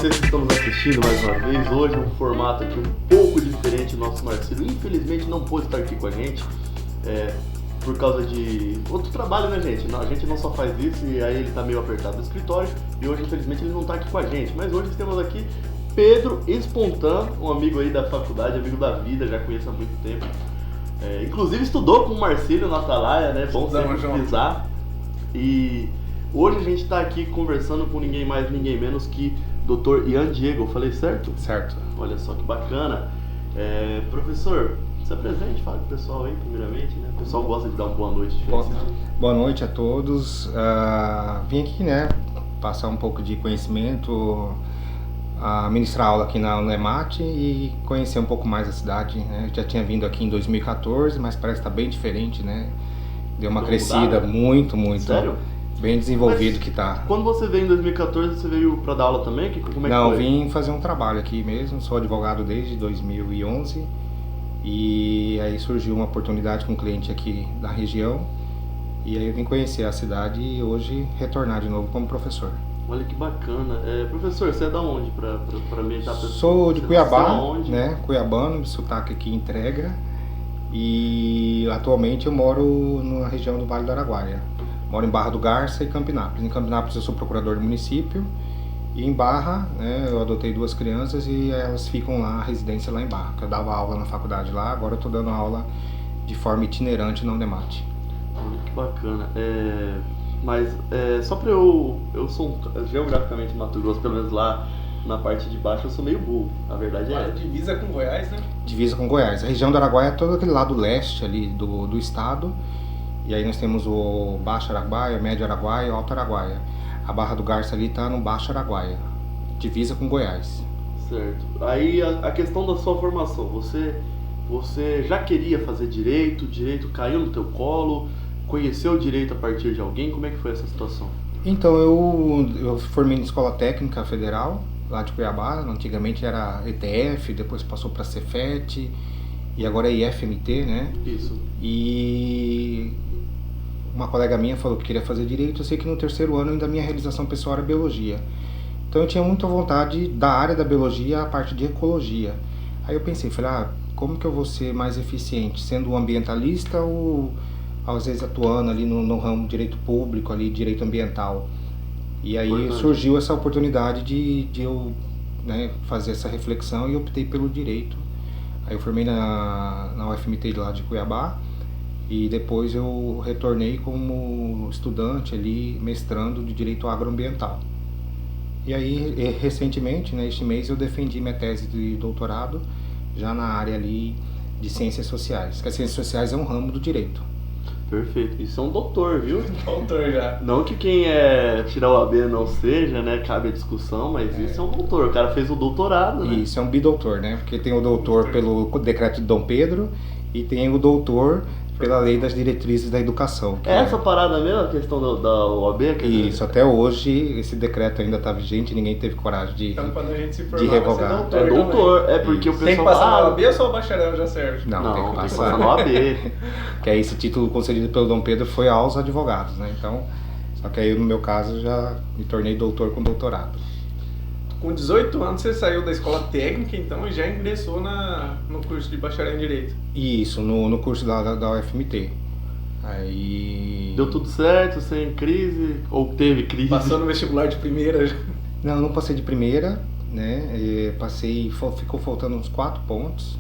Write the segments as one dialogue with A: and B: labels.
A: vocês que estão nos assistindo mais uma vez. Hoje um formato aqui um pouco diferente. O nosso Marcelo infelizmente não pôde estar aqui com a gente por causa de outro trabalho, né, gente? Não, a gente não só faz isso e aí ele tá meio apertado no escritório e hoje infelizmente ele não tá aqui com a gente. Mas hoje temos aqui Pedro Espontan, um amigo aí da faculdade, amigo da vida, já conheço há muito tempo. Inclusive estudou com o Marcílio na Atalaia, né? Bom sempre frisar. E hoje a gente está aqui conversando com ninguém mais, ninguém menos que Dr. Ian Diego. Falei certo?
B: Certo.
A: Olha só que bacana. Professor, se apresente, fala com o pessoal aí primeiramente, né? O pessoal gosta de dar uma boa noite.
B: Boa noite a todos. Vim aqui, né, passar um pouco de conhecimento, ministrar aula aqui na UNEMAT e conhecer um pouco mais a cidade, né? Eu já tinha vindo aqui em 2014, mas parece que está bem diferente, né? Deu uma crescida muito.
A: Sério?
B: Bem desenvolvido.
A: Mas
B: que tá.
A: Quando você veio em 2014, você veio para dar aula também? Como é que
B: Não,
A: foi?
B: vim fazer um trabalho aqui mesmo, sou advogado desde 2011 e aí surgiu uma oportunidade com um cliente aqui da região e aí eu vim conhecer a cidade e hoje retornar de novo como professor.
A: Olha que bacana. Professor, você é da onde para me dar?
B: Sou de Cuiabá, né? Cuiabano, sotaque aqui entrega. E atualmente eu moro na região do Vale do Araguaia. Moro em Barra do Garça e Campinápolis. Em Campinápolis eu sou procurador do município e em Barra, né, eu adotei 2 crianças e elas ficam lá, a residência lá em Barra. Eu dava aula na faculdade lá, agora eu estou dando aula de forma itinerante na UNEMAT.
A: Que bacana. Mas só para eu sou geograficamente Mato Grosso, pelo menos lá na parte de baixo eu sou meio burro, a verdade é.
C: Divisa com Goiás, né?
B: Divisa com Goiás. A região do Araguaia é todo aquele lado leste ali do estado. E aí nós temos o Baixo Araguaia, Médio Araguaia e Alto Araguaia. A Barra do Garça ali está no Baixo Araguaia, divisa com Goiás.
A: Certo. Aí a questão da sua formação, você já queria fazer direito, o direito caiu no teu colo, conheceu o direito a partir de alguém, como é que foi essa situação?
B: Então eu formei na Escola Técnica Federal, lá de Cuiabá, antigamente era ETF, depois passou para Cefet e agora é IFMT, né?
A: Isso.
B: E uma colega minha falou que queria fazer direito, eu sei que no 3º ano ainda a minha realização pessoal era biologia. Então eu tinha muita vontade da área da biologia a parte de ecologia. Aí eu pensei, falei, como que eu vou ser mais eficiente, sendo um ambientalista ou às vezes atuando ali no ramo direito público, ali direito ambiental. E aí surgiu essa oportunidade de eu, né, fazer essa reflexão e optei pelo direito. Aí eu formei na UFMT de lá de Cuiabá e depois eu retornei como estudante ali, mestrando de direito agroambiental. E aí recentemente, né, este mês, eu defendi minha tese de doutorado já na área ali de ciências sociais, que as ciências sociais é um ramo do direito.
A: Perfeito, isso é um doutor, viu?
C: Doutor já.
A: Não que quem tirar o AB não seja, né? Cabe a discussão, mas isso é um doutor. O cara fez o doutorado, né?
B: Isso, é um bidoutor, né? Porque tem o doutor pelo decreto de Dom Pedro e tem o doutor pela lei das diretrizes da educação.
A: Essa parada mesmo, a questão da OAB?
B: Isso, até hoje esse decreto ainda está vigente, ninguém teve coragem de revogar.
A: É doutor, porque o pessoal...
C: Tem que passar na OAB ou só o bacharel já serve?
B: Não, tem que passar
A: na OAB.
B: Que aí esse título concedido pelo Dom Pedro foi aos advogados, né? Então, só que aí no meu caso já me tornei doutor com doutorado.
C: Com 18 anos você saiu da escola técnica, então, e já ingressou no curso de bacharel em Direito.
B: Isso, no curso da UFMT. Aí...
A: Deu tudo certo, sem crise? Ou teve crise?
C: Passou no vestibular de primeira?
B: Não passei de primeira, né? Ficou faltando uns 4 pontos.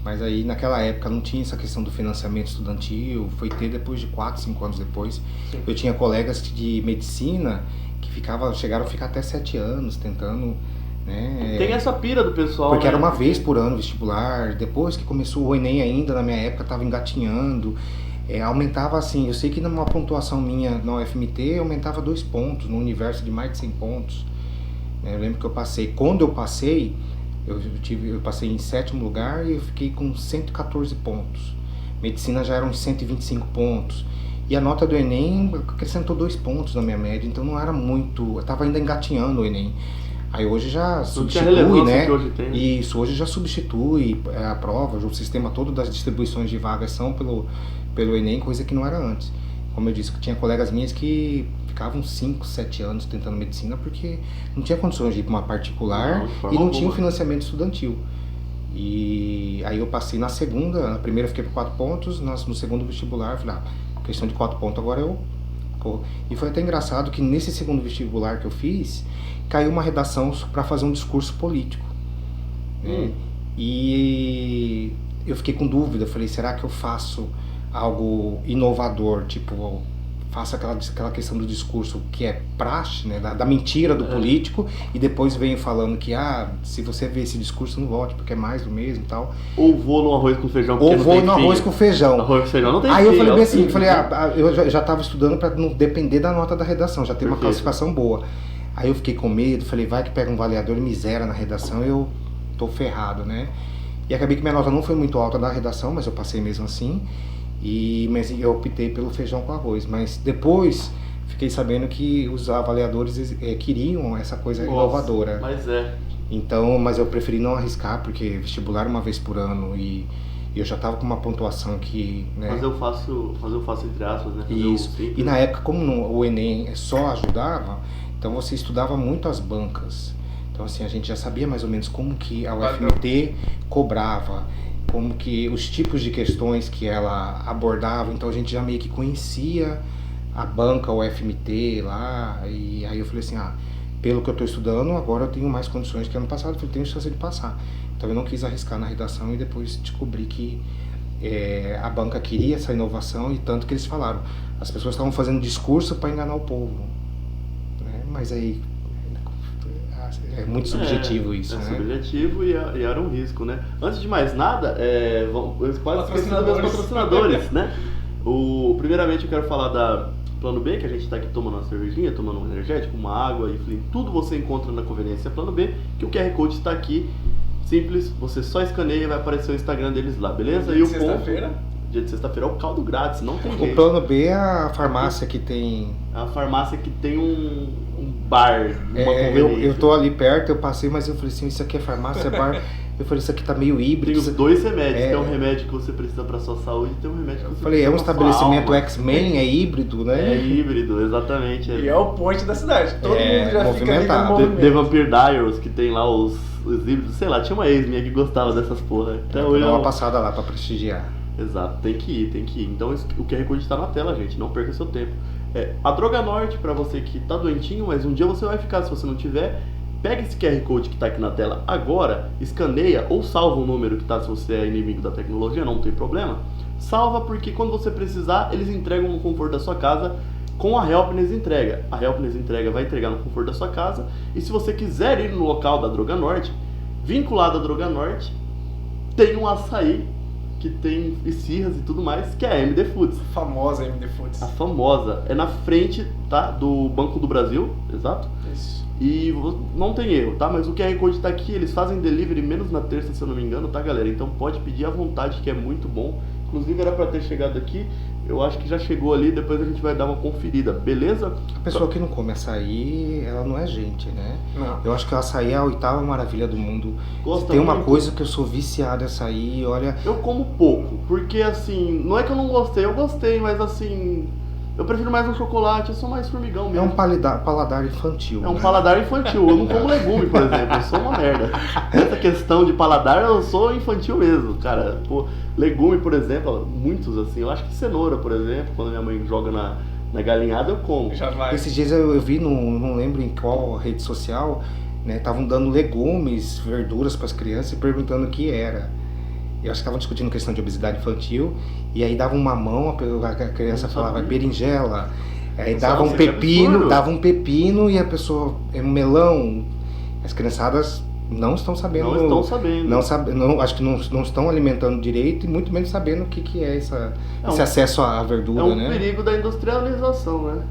B: Mas aí naquela época não tinha essa questão do financiamento estudantil, foi ter depois de 4, 5 anos depois. Sim. Eu tinha colegas de medicina que chegaram a ficar até 7 anos tentando, né?
A: Tem essa pira do pessoal,
B: porque
A: né?
B: Era uma vez por ano vestibular, depois que começou o Enem ainda, na minha época estava engatinhando, aumentava assim, eu sei que numa pontuação minha na UFMT aumentava 2 pontos, no universo de mais de 100 pontos. Eu lembro que quando eu passei, eu passei em 7º lugar e eu fiquei com 114 pontos. Medicina já eram 125 pontos. E a nota do Enem acrescentou 2 pontos na minha média, então não era muito... Eu estava ainda engatinhando o Enem. Aí hoje já substitui, né?
A: Que hoje tem.
B: Isso, hoje já substitui a prova, o sistema todo das distribuições de vagas são pelo Enem, coisa que não era antes. como eu disse, tinha colegas minhas que ficavam 5, 7 anos tentando medicina porque não tinha condições de ir para uma particular e não tinha um financiamento estudantil. E aí eu passei na primeira eu fiquei por 4 pontos, no segundo vestibular eu falei, questão de 4 pontos agora eu corro. E foi até engraçado que nesse segundo vestibular que eu fiz, caiu uma redação para fazer um discurso político. E eu fiquei com dúvida, falei, será que eu faço algo inovador, tipo, faço aquela questão do discurso que é praxe, né, da mentira do político, e depois venho falando que, se você ver esse discurso, não vote, porque é mais do mesmo e tal.
A: Ou vou no arroz com feijão, porque
B: ou vou no arroz com feijão.
A: Arroz com feijão não tem
B: Aí eu falei bem assim,
A: né?
B: eu já estava estudando para não depender da nota da redação, já ter uma classificação boa. Aí eu fiquei com medo, falei, vai que pega um avaliador e me zera na redação, eu tô ferrado, né? E acabei que minha nota não foi muito alta da redação, mas eu passei mesmo assim. Mas eu optei pelo feijão com arroz. Mas depois fiquei sabendo que os avaliadores queriam essa coisa inovadora. Então, mas eu preferi não arriscar, porque vestibular uma vez por ano e eu já estava com uma pontuação que... Né,
A: fazer eu faço entre aspas, né?
B: Isso. E na época, como o Enem só ajudava, então você estudava muito as bancas. Então assim, a gente já sabia mais ou menos como que a UFMT cobrava, como que os tipos de questões que ela abordava, então a gente já meio que conhecia a banca UFMT lá, e aí eu falei assim, pelo que eu estou estudando, agora eu tenho mais condições que ano passado, eu falei, tenho chance de passar. Então eu não quis arriscar na redação e depois descobri que a banca queria essa inovação, e tanto que eles falaram, as pessoas estavam fazendo discurso para enganar o povo, né? Mas aí é muito subjetivo isso, né?
A: É subjetivo e era um risco, né? Antes de mais nada, quase esqueci dos patrocinadores, né? Primeiramente eu quero falar da Plano B, que a gente está aqui tomando uma cervejinha, tomando um energético, uma água, enfim, tudo você encontra na conveniência Plano B, que o QR Code está aqui, simples, você só escaneia e vai aparecer o Instagram deles lá, beleza? E o
C: sexta-feira?
A: Dia de sexta-feira é o caldo grátis, não tem jeito.
B: O Plano B é a farmácia que tem...
A: A farmácia que tem um bar, uma conveniência.
B: Eu tô ali perto, eu passei, mas eu falei assim, isso aqui é farmácia, é bar... Eu falei, isso aqui tá meio híbrido.
A: Tem os 2 remédios, tem um remédio que você precisa pra sua saúde e tem um remédio que você
B: precisa pra sua alma. Eu falei, é um estabelecimento X-Men, é híbrido, né?
A: É híbrido, exatamente.
C: E é o ponte da cidade, todo mundo já fica ali no movimento.
A: The Vampire Diaries, que tem lá os híbridos, sei lá, tinha uma ex minha que gostava dessas porra.
B: Até hoje. Dá uma passada lá pra prestigiar.
A: Exato, tem que ir. Então o QR Code está na tela, gente, não perca seu tempo. A Droga Norte, pra você que tá doentinho, mas um dia você vai ficar, se você não tiver, pega esse QR Code que tá aqui na tela agora, escaneia ou salva o número que tá, se você é inimigo da tecnologia, não tem problema. Salva porque quando você precisar, eles entregam no conforto da sua casa com a Helpness Entrega. A Helpness Entrega vai entregar no conforto da sua casa, e se você quiser ir no local da Droga Norte, vinculado à Droga Norte, tem um açaí que tem esfirras e tudo mais, que é a MD Foods.
C: A famosa MD Foods.
A: A famosa. É na frente, tá? Do Banco do Brasil, exato.
C: Isso.
A: E não tem erro, tá? Mas o QR Code tá aqui, eles fazem delivery menos na terça, se eu não me engano, tá, galera? Então pode pedir à vontade, que é muito bom. Inclusive era pra ter chegado aqui, eu acho que já chegou ali, depois a gente vai dar uma conferida, beleza?
B: A pessoa que não come açaí, ela não é gente, né?
C: Não.
B: Eu acho que o açaí é a 8ª maravilha do mundo.
A: Gosta
B: tem uma
A: muito.
B: coisa que eu sou viciado em açaí, olha...
A: Eu como pouco, porque assim, não é que eu não gostei, eu gostei, mas assim... Eu prefiro mais um chocolate, eu sou mais formigão mesmo.
B: É um paladar infantil.
A: É um paladar infantil, eu não como legume, por exemplo, eu sou uma merda. Essa questão de paladar, eu sou infantil mesmo, cara. Pô, legume, por exemplo, muitos assim, eu acho que cenoura, por exemplo, quando minha mãe joga na galinhada, eu como.
C: Já vai.
B: Esses dias eu vi, não lembro em qual rede social, né, estavam dando legumes, verduras para as crianças e perguntando o que era. Eu acho que estavam discutindo questão de obesidade infantil, e aí dava uma mão, a criança falava berinjela, aí dava um pepino e a pessoa, melão. As criançadas não estão sabendo. Acho que não estão alimentando direito e muito menos sabendo o que é esse acesso à verdura, né?
A: É um perigo da industrialização, né?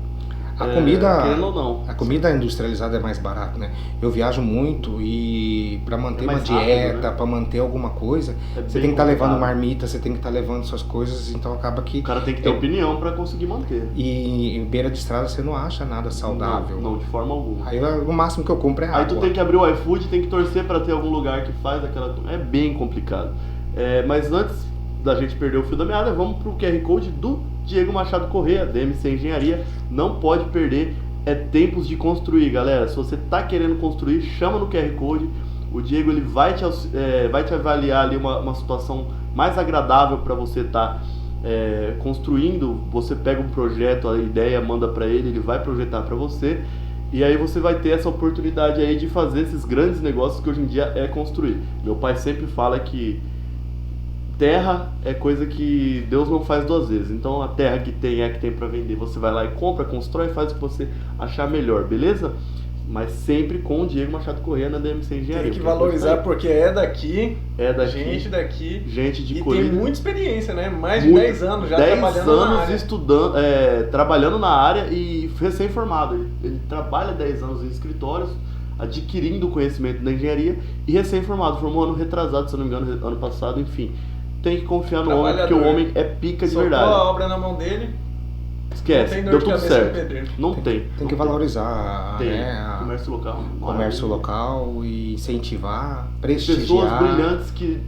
B: A comida industrializada é mais barata, né? Eu viajo muito e para manter uma dieta, rápido, né? Para manter alguma coisa, você tem que estar levando marmita, você tem que estar levando suas coisas, então acaba que...
A: O cara tem que ter opinião para conseguir manter.
B: E em beira de estrada você não acha nada saudável.
A: Não, de forma alguma.
B: Aí o máximo que eu compro é água.
A: Aí tu tem que abrir o iFood, tem que torcer para ter algum lugar que faz aquela... É bem complicado. Mas antes da gente perder o fio da meada, vamos pro QR Code do Diego Machado Corrêa, DMC Engenharia, não pode perder, é tempos de construir, galera. Se você tá querendo construir, chama no QR Code, o Diego ele vai te avaliar ali uma situação mais agradável para você estar construindo. Você pega um projeto, a ideia, manda para ele vai projetar para você, e aí você vai ter essa oportunidade aí de fazer esses grandes negócios que hoje em dia é construir. Meu pai sempre fala que terra é coisa que Deus não faz duas vezes. Então a terra que tem para vender, você vai lá e compra, constrói, faz o que você achar melhor, beleza? Mas sempre com o Diego Machado Corrêa na DMC Engenharia.
C: Tem que valorizar porque é daqui, gente de
A: e
C: Colina. Tem muita experiência, né? Mais de 10 anos já trabalhando na área.
A: Estudando, trabalhando na área e recém-formado. Ele trabalha 10 anos em escritórios, adquirindo conhecimento da engenharia e recém-formado. Formou ano retrasado, se não me engano, ano passado, enfim. Tem que confiar no homem, porque o homem é pica de verdade.
C: Soltou a obra na mão dele.
A: Esquece, deu tudo certo. Não tem.
B: Tem que valorizar,
A: comércio local.
B: Comércio local e incentivar, prestigiar.
A: Pessoas brilhantes que...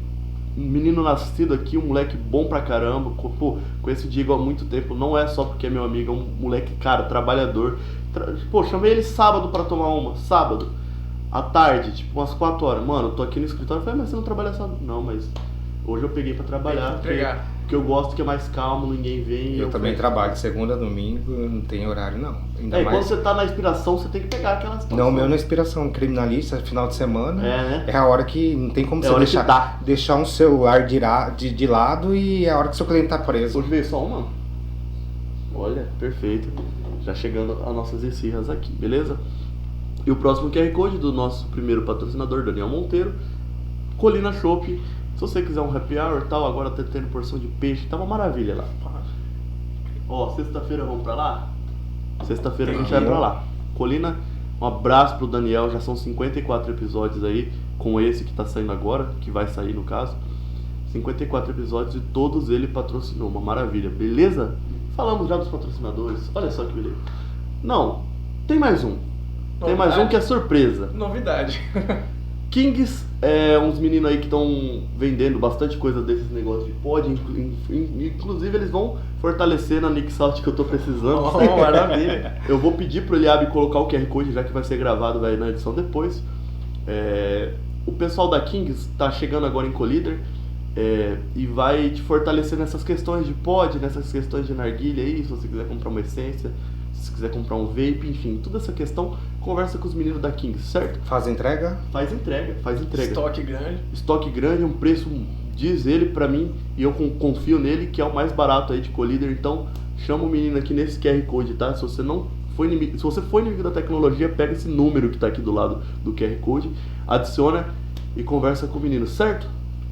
A: Um menino nascido aqui, um moleque bom pra caramba. Pô, conheço o Diego há muito tempo. Não é só porque é meu amigo, é um moleque, cara, trabalhador. Pô, chamei ele sábado pra tomar uma. Sábado. À tarde, tipo umas 4 horas. Mano, eu tô aqui no escritório. Eu falei, mas você não trabalha sábado? Não, mas... Hoje eu peguei pra trabalhar, porque eu gosto que é mais calmo, ninguém vem.
B: Eu também trabalho de segunda a domingo, não tem horário não. Ainda mais...
A: quando você tá na inspiração, você tem que pegar aquela situação.
B: Não, meu na inspiração, criminalista, final de semana,
A: né?
B: É a hora que não tem como você deixar um celular de lado e é a hora que seu cliente tá preso.
A: Hoje veio só uma? Olha, perfeito. Já chegando as nossas esfirras aqui, beleza? E o próximo QR Code do nosso primeiro patrocinador, Daniel Monteiro, Colina Chopp. Se você quiser um happy hour e tal, agora tá tendo porção de peixe, tá uma maravilha lá. Ó, sexta-feira vamos pra lá? Sexta-feira a gente vai pra lá. Colina, um abraço pro Daniel, já são 54 episódios aí, com esse que tá saindo agora, que vai sair no caso. 54 episódios e todos ele patrocinou, uma maravilha, beleza? Falamos já dos patrocinadores, olha só que beleza. Não, tem mais um. Novidade. Tem mais um que é surpresa.
C: Novidade.
A: Kings, uns meninos aí que estão vendendo bastante coisa desses negócios de pod, inclusive eles vão fortalecer na Nick Salt que eu tô precisando.
C: Oh, maravilha!
A: Eu vou pedir pro Eliabe colocar o QR Code, já que vai ser gravado na edição depois. O pessoal da Kings tá chegando agora em Collider e vai te fortalecer nessas questões de pod, nessas questões de narguilha aí, se você quiser comprar uma essência, se quiser comprar um vape, enfim, toda essa questão, conversa com os meninos da Kings, certo?
B: Faz entrega?
A: Faz entrega.
C: Estoque grande,
A: um preço, diz ele pra mim, e eu confio nele, que é o mais barato aí de Collider. Então, chama o menino aqui nesse QR Code, tá? Se você for inimigo da tecnologia, pega esse número que tá aqui do lado do QR Code, adiciona e conversa com o menino, certo?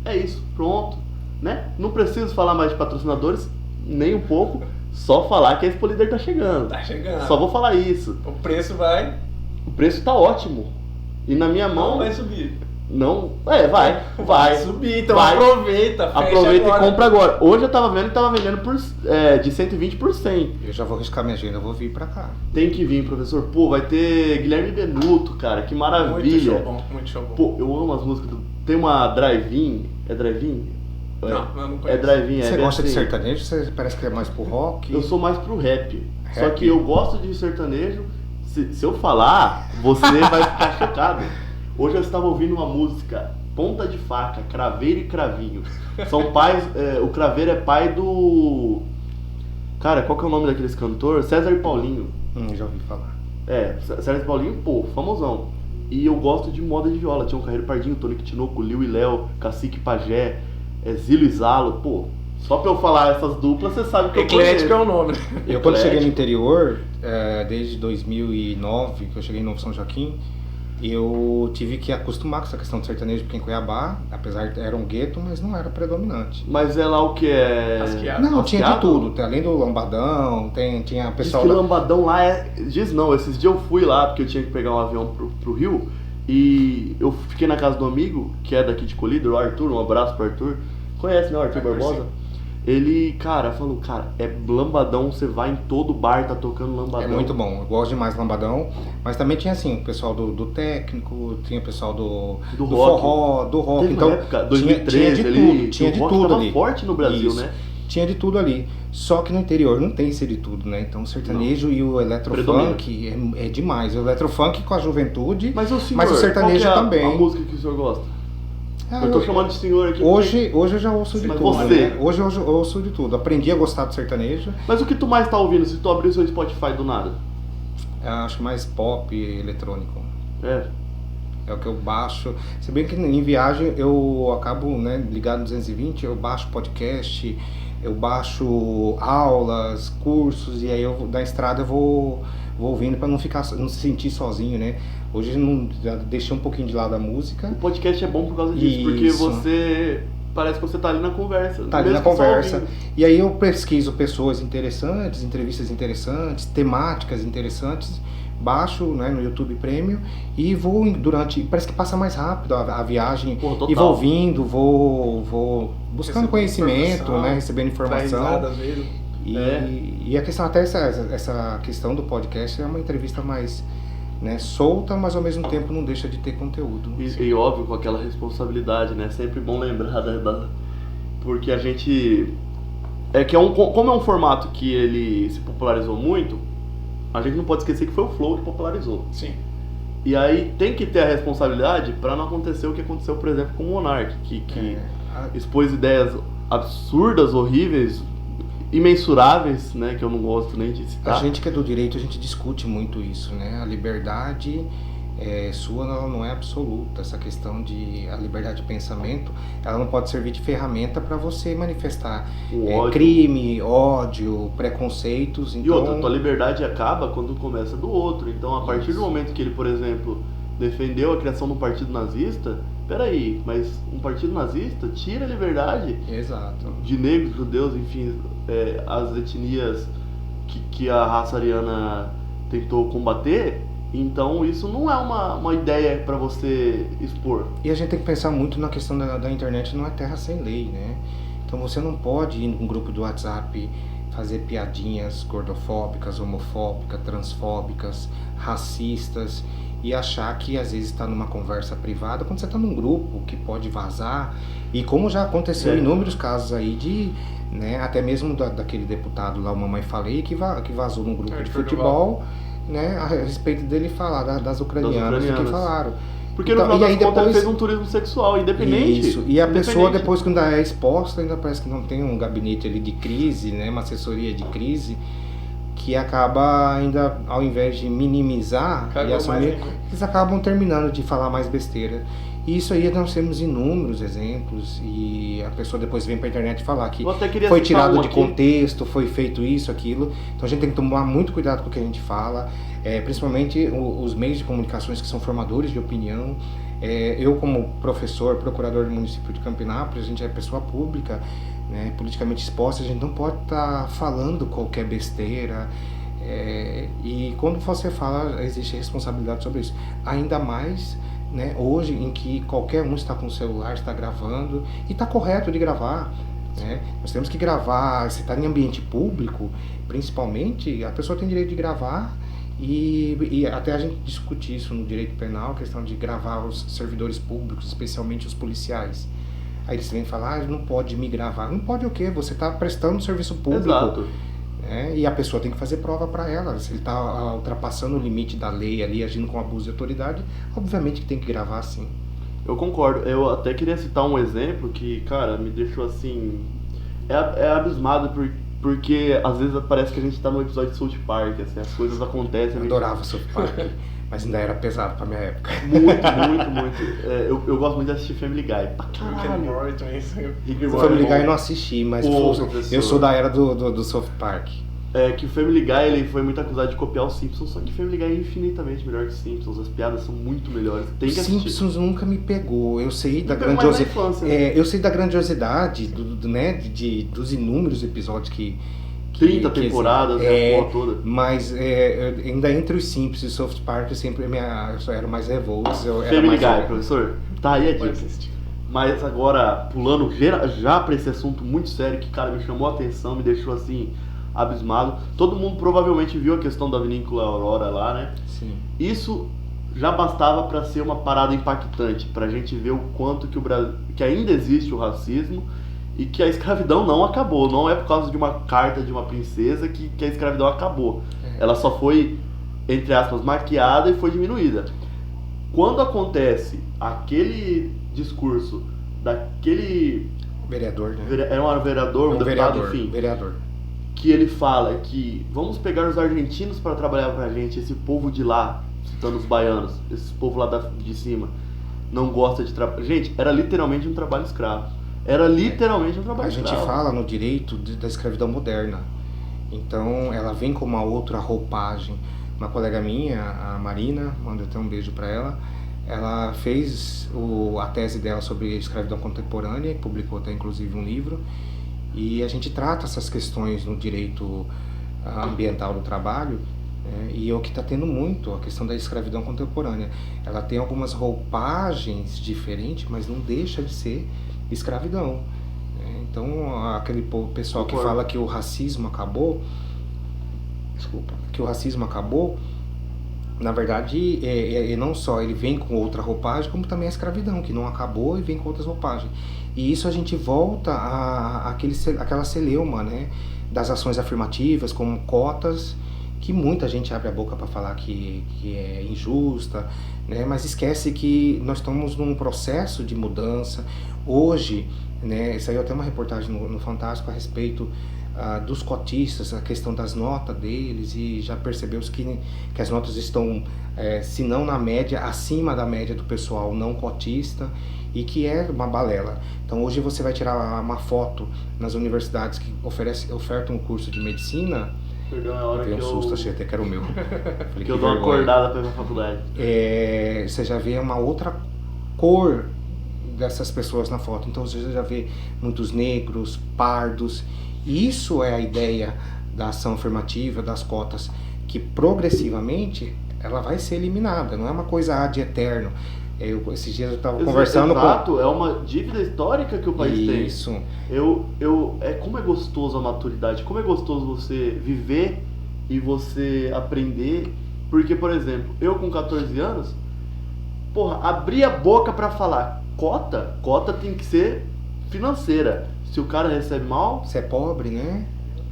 A: É isso, pronto, né? Não preciso falar mais de patrocinadores, nem um pouco. Só falar que a Expo Líder tá chegando.
C: Tá chegando.
A: Só vou falar isso.
C: O preço vai...
A: O preço tá ótimo. E na minha mão...
C: Não vai subir.
A: Não... Vai
C: subir, então vai. Aproveita
A: e compra agora. Hoje eu tava vendo que tava vendendo de 120 por 100.
B: Eu já vou riscar minha agenda, eu vou vir pra cá.
A: Tem que vir, professor. Pô, vai ter Guilherme Benuto, cara. Que maravilha.
C: Muito show bom.
A: Pô, eu amo as músicas. Tem uma drive-in. É drive-in?
C: Não conheço.
A: É drive-in,
B: Você gosta de sertanejo? Você parece que é mais pro rock?
A: Eu sou mais pro rap. Só que eu gosto de sertanejo. Se eu falar, você vai ficar chocado. Hoje eu estava ouvindo uma música, Ponta de Faca, Craveiro e Cravinho. São pais, o Craveiro é pai do... Cara, qual que é o nome daqueles cantores? César e Paulinho.
B: Já ouvi falar.
A: César e Paulinho, pô, famosão. E eu gosto de moda de viola. Tinha um Carreiro Pardinho, Tonico Tinoco, Liu e Léo, Cacique Pajé, Zilo e Zalo, pô. Só pra eu falar essas duplas, você sabe que eu conheço.
C: Eclético é o nome.
B: Eu quando cheguei no interior, desde 2009, que eu cheguei em Novo São Joaquim, eu tive que acostumar com essa questão de sertanejo, porque em Cuiabá, apesar de era um gueto, mas não era predominante.
A: Mas é lá o que é...
B: Rasqueado? Não, tinha de tudo. Além do lambadão, tinha pessoal...
A: Diz que lambadão lá Diz não, esses dias eu fui lá, porque eu tinha que pegar um avião pro Rio, e eu fiquei na casa do amigo, que é daqui de Colíder, o Arthur, um abraço pro Arthur. Conhece, né, o Arthur Barbosa? Sim. Ele, falou, é lambadão, você vai em todo bar, tá tocando lambadão.
B: É muito bom, eu gosto demais de lambadão, mas também tinha assim, o pessoal do técnico, tinha o pessoal do forró, do rock.
A: Teve
B: então
A: época, 2013
B: tinha de tudo
A: ali.
B: Tinha de tudo
A: tava
B: ali.
A: Forte no Brasil,
B: isso.
A: né?
B: tinha de tudo ali. Só que no interior não tem esse de tudo, né? Então o sertanejo e o eletrofunk é demais. O eletrofunk com a juventude,
A: Mas o senhor,
B: mas o sertanejo
A: qual que é
B: também.
A: a música que o senhor gosta?
B: Ah,
A: Eu tô chamando de senhor aqui.
B: Hoje eu já ouço de
A: Mas
B: tudo.
A: você?
B: Né? Hoje eu ouço de tudo. Aprendi a gostar do sertanejo.
A: Mas o que tu mais tá ouvindo se tu abrir o seu Spotify do nada?
B: Eu acho mais pop e eletrônico.
A: É.
B: É o que eu baixo. Se bem que em viagem eu acabo, né, ligado no 220, eu baixo podcast, eu baixo aulas, cursos, e aí eu da estrada eu vou ouvindo para não se sentir sozinho, né? Hoje já deixei um pouquinho de lado a música.
A: O podcast é bom por causa disso, porque você parece que você tá ali na conversa.
B: Tá ali na conversa. E aí eu pesquiso pessoas interessantes, entrevistas interessantes, temáticas interessantes, baixo, né, no YouTube Premium e vou parece que passa mais rápido a viagem.
A: Pô,
B: e vou ouvindo, vou buscando conhecimento, né, recebendo informação. E a questão, até essa questão do podcast é uma entrevista mais, né, solta, mas ao mesmo tempo não deixa de ter conteúdo.
A: E óbvio, com aquela responsabilidade, né? Sempre bom lembrar porque a gente... como é um formato que ele se popularizou muito, a gente não pode esquecer que foi o Flow que popularizou.
C: Sim.
A: E aí tem que ter a responsabilidade para não acontecer o que aconteceu, por exemplo, com o Monark, que expôs ideias absurdas, horríveis, imensuráveis, né, que eu não gosto nem de citar.
B: A gente que é do direito, a gente discute muito isso, né? A liberdade sua não é absoluta. Essa questão de a liberdade de pensamento, ela não pode servir de ferramenta para você manifestar crime, ódio, preconceitos. Então...
A: E outra, tua liberdade acaba quando começa do outro. Então, a partir do momento que ele, por exemplo, defendeu a criação de um partido nazista, peraí, mas um partido nazista tira a liberdade de negros, judeus, enfim, as etnias que a raça ariana tentou combater. Então isso não é uma ideia para você expor.
B: E a gente tem que pensar muito na questão da internet, não é terra sem lei, né? Então você não pode ir num grupo do WhatsApp fazer piadinhas gordofóbicas, homofóbicas, transfóbicas, racistas e achar que às vezes está numa conversa privada, quando você está num grupo que pode vazar. E como já aconteceu inúmeros casos aí de, né, até mesmo daquele deputado lá, o Mamãe Falei, que vazou num grupo de futebol, né, a respeito dele falar das ucranianas que falaram.
A: Porque no final das contas ele fez um turismo sexual, independente.
B: Isso, e a pessoa depois quando é exposta, ainda parece que não tem um gabinete ali de crise, né, uma assessoria de crise, que acaba ainda, ao invés de minimizar e assumir, eles acabam terminando de falar mais besteira. E isso aí nós temos inúmeros exemplos, e a pessoa depois vem pra internet falar que foi tirado de contexto, foi feito isso, aquilo. Então a gente tem que tomar muito cuidado com o que a gente fala, principalmente os meios de comunicações que são formadores de opinião. Eu como professor, procurador do município de Campinápolis, a gente é pessoa pública, né, politicamente exposta, a gente não pode estar falando qualquer besteira. E quando você fala, existe responsabilidade sobre isso. Ainda mais, né, hoje em que qualquer um está com o celular, está gravando, e está correto de gravar, né? Nós temos que gravar, se está em ambiente público, principalmente, a pessoa tem direito de gravar, e até a gente discute isso no direito penal, a questão de gravar os servidores públicos, especialmente os policiais. Aí eles vêm falar, não pode me gravar. Não pode o quê? Você está prestando serviço público.
A: Exato.
B: E a pessoa tem que fazer prova para ela. Se ele está ultrapassando o limite da lei ali, agindo com abuso de autoridade, obviamente que tem que gravar sim.
A: Eu concordo. Eu até queria citar um exemplo que, cara, me deixou assim... É abismado porque às vezes parece que a gente tá num episódio de South Park, assim, as coisas acontecem...
B: Eu adorava South Park, mas ainda era pesado pra minha época.
A: Muito. Eu gosto muito de assistir Family Guy. Pra caralho.
B: Family Guy eu não assisti, mas eu sou da era do South Park.
A: Que o Family Guy ele foi muito acusado de copiar os Simpsons, só que Family Guy é infinitamente melhor que os Simpsons, as piadas são muito melhores. Tem que assistir.
B: Simpsons nunca me pegou, eu sei da grandiosidade, eu sei da grandiosidade né, dos inúmeros episódios que
A: 30 temporadas, a porra toda.
B: Mas ainda entre os Simpsons e South Park, eu sempre eu era mais revoltos.
A: Family Guy, professor, tá aí a dica. Mas agora, pulando já pra esse assunto muito sério, que, cara, me chamou a atenção, me deixou assim... abismado. Todo mundo provavelmente viu a questão da vinícola Aurora lá, né?
B: Sim.
A: Isso já bastava para ser uma parada impactante, pra gente ver o quanto que ainda existe o racismo e que a escravidão não acabou. Não é por causa de uma carta de uma princesa que a escravidão acabou. Ela só foi, entre aspas, maquiada e foi diminuída. Quando acontece aquele discurso daquele
B: Vereador, né?
A: era um vereador, um deputado, enfim,
B: vereador.
A: que ele fala que vamos pegar os argentinos para trabalhar pra gente, esse povo de lá, citando os baianos, esse povo lá de cima, não gosta de trabalhar. Gente, era literalmente um trabalho escravo. Era literalmente um trabalho escravo.
B: A gente fala no direito da escravidão moderna. Então, ela vem com uma outra roupagem. Uma colega minha, a Marina, mando até um beijo para ela fez a tese dela sobre escravidão contemporânea, publicou até inclusive um livro, e a gente trata essas questões no direito ambiental do trabalho, e é o que está tendo muito, a questão da escravidão contemporânea. Ela tem algumas roupagens diferentes, mas não deixa de ser escravidão. Então, aquele pessoal que fala que o racismo acabou, na verdade, não só ele vem com outra roupagem, como também a escravidão, que não acabou e vem com outras roupagens. E isso a gente volta àquela celeuma, né, das ações afirmativas, como cotas, que muita gente abre a boca para falar que é injusta, né, mas esquece que nós estamos num processo de mudança. Hoje, né, saiu até uma reportagem no Fantástico a respeito dos cotistas, a questão das notas deles, e já percebeu-se que as notas estão, se não na média, acima da média do pessoal não cotista, e que é uma balela. Então hoje você vai tirar uma foto nas universidades que ofertam um curso de medicina.
A: Perdão, é a hora
B: que
A: eu...
B: susto, achei até que era o meu. Falei,
A: que eu dou uma acordada pra ir pra faculdade.
B: Você já vê uma outra cor dessas pessoas na foto. Então você já vê muitos negros, pardos. Isso é a ideia da ação afirmativa, das cotas, que progressivamente ela vai ser eliminada, não é uma coisa ad eterno. Esses dias eu estava conversando
A: com... é uma dívida histórica que o país tem.
B: Isso.
A: Como é gostoso a maturidade, como é gostoso você viver e você aprender, porque, por exemplo, eu com 14 anos, abri a boca para falar, cota tem que ser financeira. Se o cara recebe mal...
B: Você é pobre, né?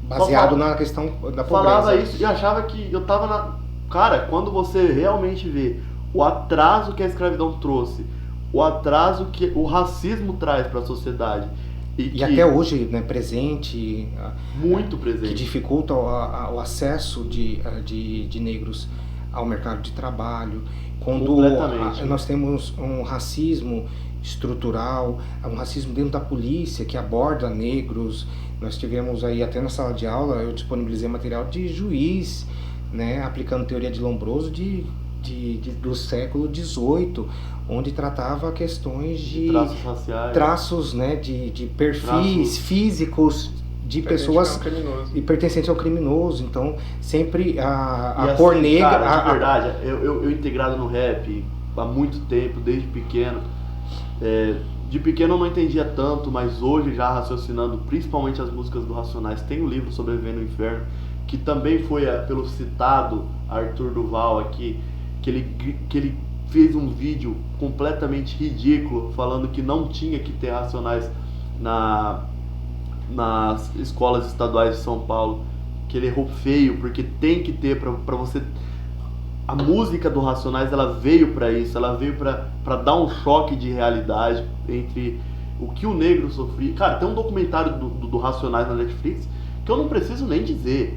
B: Baseado na questão da pobreza.
A: Falava isso e achava que eu tava na... Cara, quando você realmente vê o atraso que a escravidão trouxe, o atraso que o racismo traz para a sociedade...
B: E até hoje, né, presente...
A: Muito presente.
B: Que dificulta o acesso de negros ao mercado de trabalho. Quando nós temos um racismo estrutural, um racismo dentro da polícia que aborda negros. Nós tivemos aí até na sala de aula, eu disponibilizei material de juiz, né, aplicando teoria de Lombroso do século XVIII, onde tratava questões de
A: traços raciais,
B: traços, né, de perfis físicos de pessoas e pertencentes ao criminoso. Então sempre a cor negra...
A: Cara, de verdade, eu integrado no rap há muito tempo, desde pequeno. De pequeno eu não entendia tanto, mas hoje já raciocinando, principalmente as músicas do Racionais, tem um livro Sobrevivendo no Inferno, que também foi pelo citado Arthur Duval aqui, que ele fez um vídeo completamente ridículo, falando que não tinha que ter Racionais nas escolas estaduais de São Paulo, que ele errou feio, porque tem que ter pra você... A música do Racionais, ela veio para isso, ela veio para dar um choque de realidade entre o que o negro sofria. Cara, tem um documentário do Racionais na Netflix que eu não preciso nem dizer.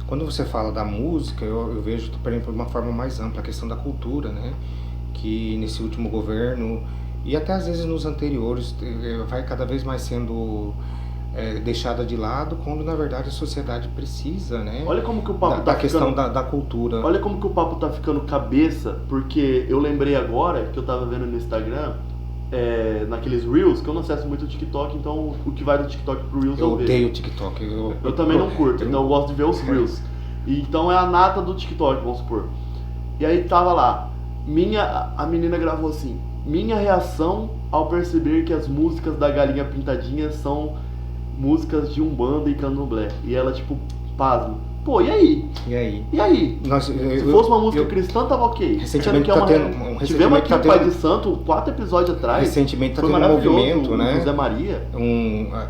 B: Quando você fala da música, eu vejo, por exemplo, de uma forma mais ampla, a questão da cultura, né? Que nesse último governo, e até às vezes nos anteriores, vai cada vez mais sendo... deixada de lado, quando na verdade a sociedade precisa, né?
A: Olha como que o papo
B: da questão da cultura.
A: Olha como que o papo tá ficando cabeça, porque eu lembrei agora que eu tava vendo no Instagram, naqueles Reels, que eu não acesso muito o TikTok, então o que vai do TikTok pro Reels eu vejo.
B: Eu odeio o TikTok.
A: Eu também não curto, então eu gosto de ver os Reels. Então é a nata do TikTok, vamos supor. E aí tava lá, a menina gravou assim: minha reação ao perceber que as músicas da Galinha Pintadinha são músicas de Umbanda e Candomblé. E ela, tipo, pasmo, Pô, e aí?
B: E aí?
A: E aí? Se fosse uma música cristã, tava ok.
B: Recentemente
A: Sendo que tivemos aqui o Pai de Santo 4 episódios atrás.
B: Recentemente tá
A: foi
B: tendo um movimento, né?
A: José Maria.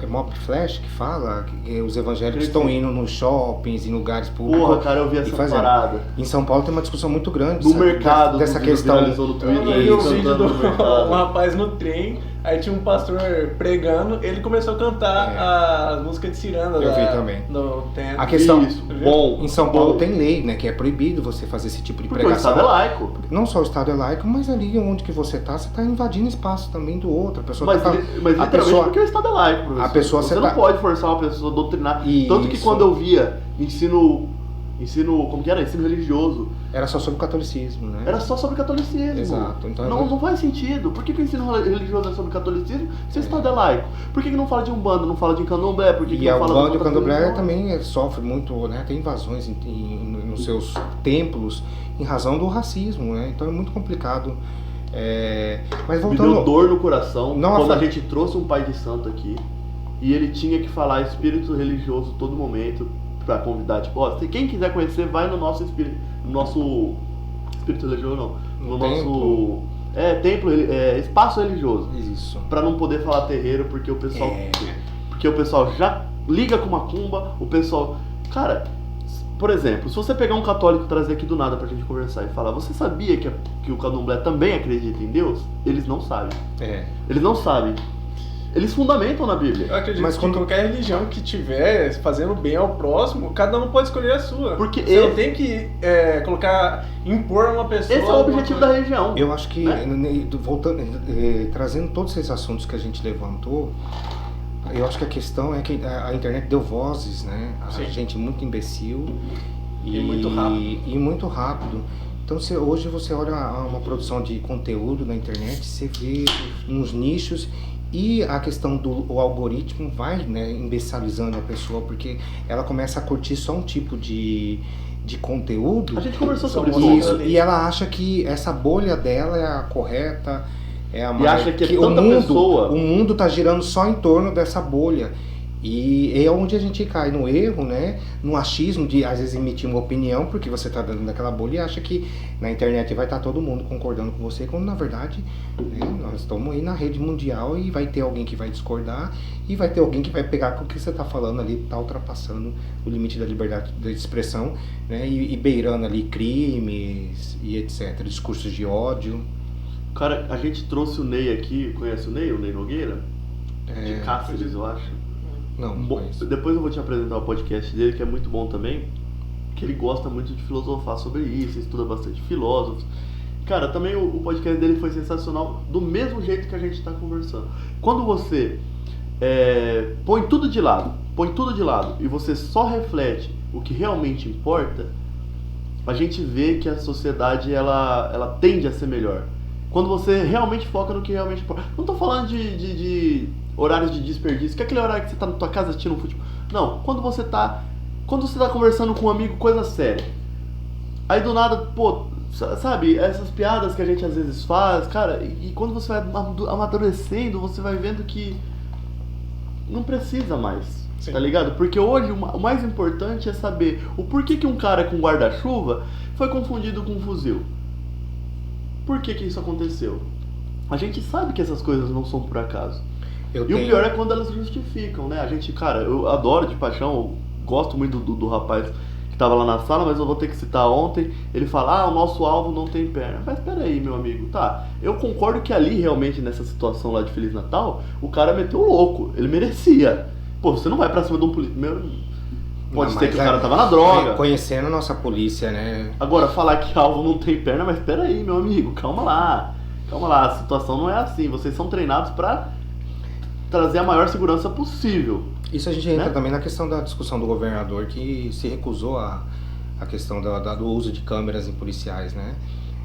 B: É Mob Flash que fala que os evangélicos estão indo nos shoppings e lugares públicos.
A: Porra, cara, eu vi essa parada.
B: Em São Paulo tem uma discussão muito grande
A: no mercado,
B: dessa questão.
A: No Twitter,
C: eu vi o vídeo do um rapaz no trem, aí tinha um pastor pregando, ele começou a cantar a música de ciranda.
B: Eu vi também.
C: No tempo.
B: A questão,
A: isso, bom,
B: em São Paulo tem lei, né, que é proibido você fazer esse tipo de pregação.
A: O Estado é laico.
B: Não só o Estado é laico, mas ali onde que você tá invadindo espaço também do outro. A pessoa
A: mas literalmente porque o Estado é laico, professor.
B: A pessoa
A: você não pode forçar uma pessoa a doutrinar.
B: Isso.
A: Tanto que quando eu via ensino, como que era? Ensino religioso.
B: Era só sobre o catolicismo, né?
A: Era só sobre o catolicismo.
B: Exato. Então
A: não faz sentido. Por que o ensino religioso é sobre o catolicismo se o Estado é laico? Por que não fala de Umbanda, não fala de Candomblé? Por que
B: e
A: não
B: a
A: fala
B: Umbanda e o Candomblé também sofre muito, né? Tem invasões nos seus templos em razão do racismo, né? Então é muito complicado. Mas voltando...
A: Me deu dor no coração quando
B: a
A: gente trouxe um pai de santo aqui e ele tinha que falar espírito religioso todo momento pra convidar, tipo, ó, se quem quiser conhecer, vai no nosso espírito religioso, não, no nosso templo, espaço religioso.
B: Isso.
A: Pra não poder falar terreiro, porque o pessoal já liga com macumba, o pessoal, cara, por exemplo, se você pegar um católico e trazer aqui do nada pra gente conversar e falar, você sabia que o candomblé também acredita em Deus? Eles não sabem. Eles não sabem. Eles fundamentam na Bíblia.
C: Eu acredito que qualquer religião que tiver fazendo bem ao próximo, cada um pode escolher a sua.
A: Porque
C: você não tem que impor uma pessoa.
A: Esse é o objetivo da religião.
B: Eu acho que, voltando, trazendo todos esses assuntos que a gente levantou, eu acho que a questão é que a internet deu vozes, né? A gente muito imbecil
C: e muito rápido.
B: E muito rápido. Então hoje você olha uma produção de conteúdo na internet, você vê uns nichos. E a questão do algoritmo vai, né, imbecilizando a pessoa, porque ela começa a curtir só um tipo de conteúdo.
A: A gente conversou sobre
B: isso. E ela acha que essa bolha dela é a correta, é a mais...
A: E acha que tanta pessoa...
B: O mundo tá girando só em torno dessa bolha. E é onde a gente cai no erro, né? No achismo de, às vezes, emitir uma opinião, porque você está dentro daquela bolha e acha que na internet vai estar todo mundo concordando com você, quando na verdade, né, nós estamos aí na rede mundial e vai ter alguém que vai discordar e vai ter alguém que vai pegar com o que você está falando ali, está ultrapassando o limite da liberdade de expressão, né? E beirando ali crimes e etc, discursos de ódio.
A: Cara, a gente trouxe o Ney aqui, conhece o Ney Nogueira? De Cáceres, eu acho.
B: Não,
A: depois eu vou te apresentar o podcast dele, que é muito bom também, que ele gosta muito de filosofar sobre isso, estuda bastante filósofos. Cara, também o podcast dele foi sensacional, do mesmo jeito que a gente está conversando. Quando você põe tudo de lado e você só reflete o que realmente importa, a gente vê que a sociedade ela tende a ser melhor. Quando você realmente foca no que realmente importa. Não tô falando de horários de desperdício, que é aquele horário que você tá na tua casa assistindo um futebol. Não, quando você tá conversando com um amigo, coisa séria. Aí do nada, pô, sabe, essas piadas que a gente às vezes faz, cara, e quando você vai amadurecendo, você vai vendo que não precisa mais. Sim. Tá ligado? Porque hoje o mais importante é saber o porquê que um cara com guarda-chuva foi confundido com um fuzil. Por que isso aconteceu? A gente sabe que essas coisas não são por acaso. O pior é quando elas justificam, né? A gente, cara, eu adoro de paixão, eu gosto muito do rapaz que tava lá na sala, mas eu vou ter que citar ontem. Ele fala, o nosso alvo não tem perna. Mas peraí, meu amigo, tá. Eu concordo que ali, realmente, nessa situação lá de Feliz Natal, o cara meteu o louco. Ele merecia. Pô, você não vai pra cima de um polícia. Pode ser que o cara tava na droga.
B: Conhecendo a nossa polícia, né?
A: Agora, falar que alvo não tem perna, mas peraí, meu amigo, calma lá. Calma lá, a situação não é assim. Vocês são treinados pra trazer a maior segurança possível.
B: Isso a gente entra também na questão da discussão do governador, que se recusou a questão do uso de câmeras em policiais, né?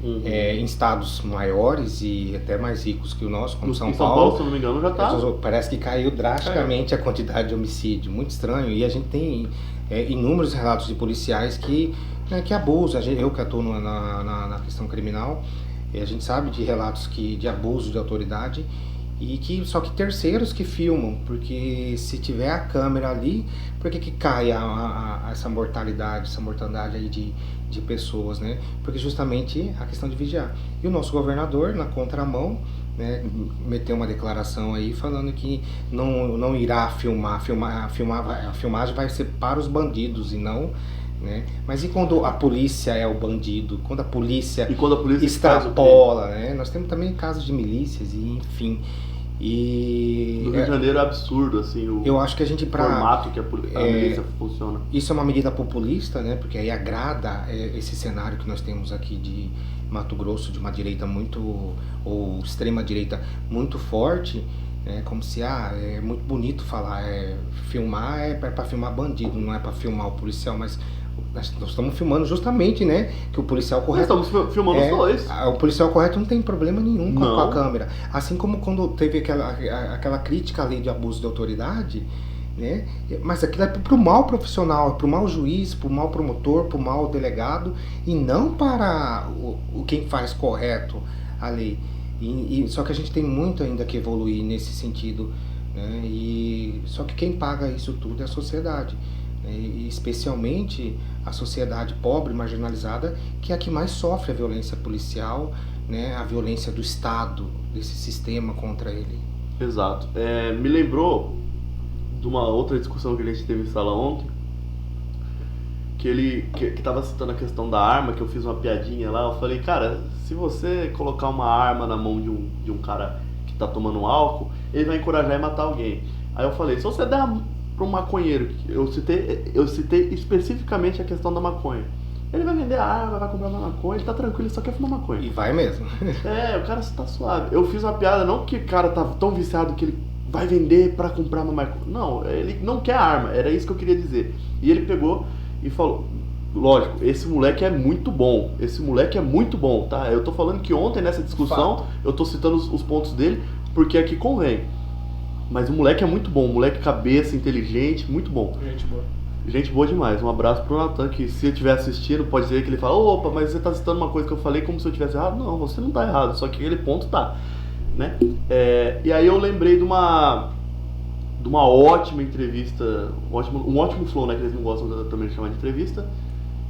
B: Uhum. Em estados maiores e até mais ricos que o nosso, como São Paulo,
A: se eu não me engano, já tá.
B: Parece que caiu drasticamente a quantidade de homicídio, muito estranho. E a gente tem inúmeros relatos de policiais que abusam. Eu que atuo na questão criminal, a gente sabe de relatos de abuso de autoridade Só que terceiros que filmam, porque se tiver a câmera ali, por que cai essa mortalidade aí de pessoas, né? Porque justamente a questão de vigiar. E o nosso governador, na contramão, né, meteu uma declaração aí falando que não irá filmar, a filmagem vai ser para os bandidos e não, né? Mas e quando a polícia é o bandido? Quando a polícia extrapola, né? Nós temos também casos de milícias e enfim. E
A: no Rio de Janeiro é absurdo, assim,
B: eu acho que a gente
A: formato que a milícia funciona.
B: Isso é uma medida populista, né? Porque aí agrada esse cenário que nós temos aqui de Mato Grosso, de uma direita ou extrema direita muito forte, né? Como se é muito bonito falar, filmar é para filmar bandido, não é para filmar o policial, mas nós estamos filmando justamente, né, que o policial correto...
A: Nós estamos filmando os dois.
B: O policial correto não tem problema nenhum com a câmera. Assim como quando teve aquela crítica à lei de abuso de autoridade, né, mas aquilo é para o mal profissional, é para o mal juiz, para o mal promotor, para o mal delegado, e não para quem faz correto a lei. Só que a gente tem muito ainda que evoluir nesse sentido, né, só que quem paga isso tudo é a sociedade. E especialmente a sociedade pobre, marginalizada, que é a que mais sofre a violência policial, né, a violência do Estado, desse sistema contra ele.
A: Exato. Me lembrou de uma outra discussão que a gente teve em sala ontem, que ele estava citando a questão da arma, que eu fiz uma piadinha lá. Eu falei, cara, se você colocar uma arma na mão de um cara que está tomando álcool, ele vai encorajar e matar alguém. Aí eu falei, se você der para um maconheiro, eu citei especificamente a questão da maconha, ele vai vender a arma, vai comprar uma maconha, ele tá tranquilo, ele só quer fumar maconha.
B: E vai mesmo.
A: O cara tá suave. Eu fiz uma piada, não que o cara tá tão viciado que ele vai vender para comprar uma maconha. Não, ele não quer arma, era isso que eu queria dizer. E ele pegou e falou, lógico, esse moleque é muito bom, tá? Eu tô falando que ontem nessa discussão, eu tô citando os pontos dele, porque aqui convém. Mas o moleque é muito bom, moleque cabeça, inteligente, muito bom. Gente boa demais. Um abraço pro Natan, que se ele estiver assistindo, pode dizer que ele fala, opa, mas você tá citando uma coisa que eu falei como se eu tivesse errado. Não, você não tá errado, só que aquele ponto tá, né? E aí eu lembrei de uma ótima entrevista, um ótimo flow, né, que eles não gostam também de chamar de entrevista,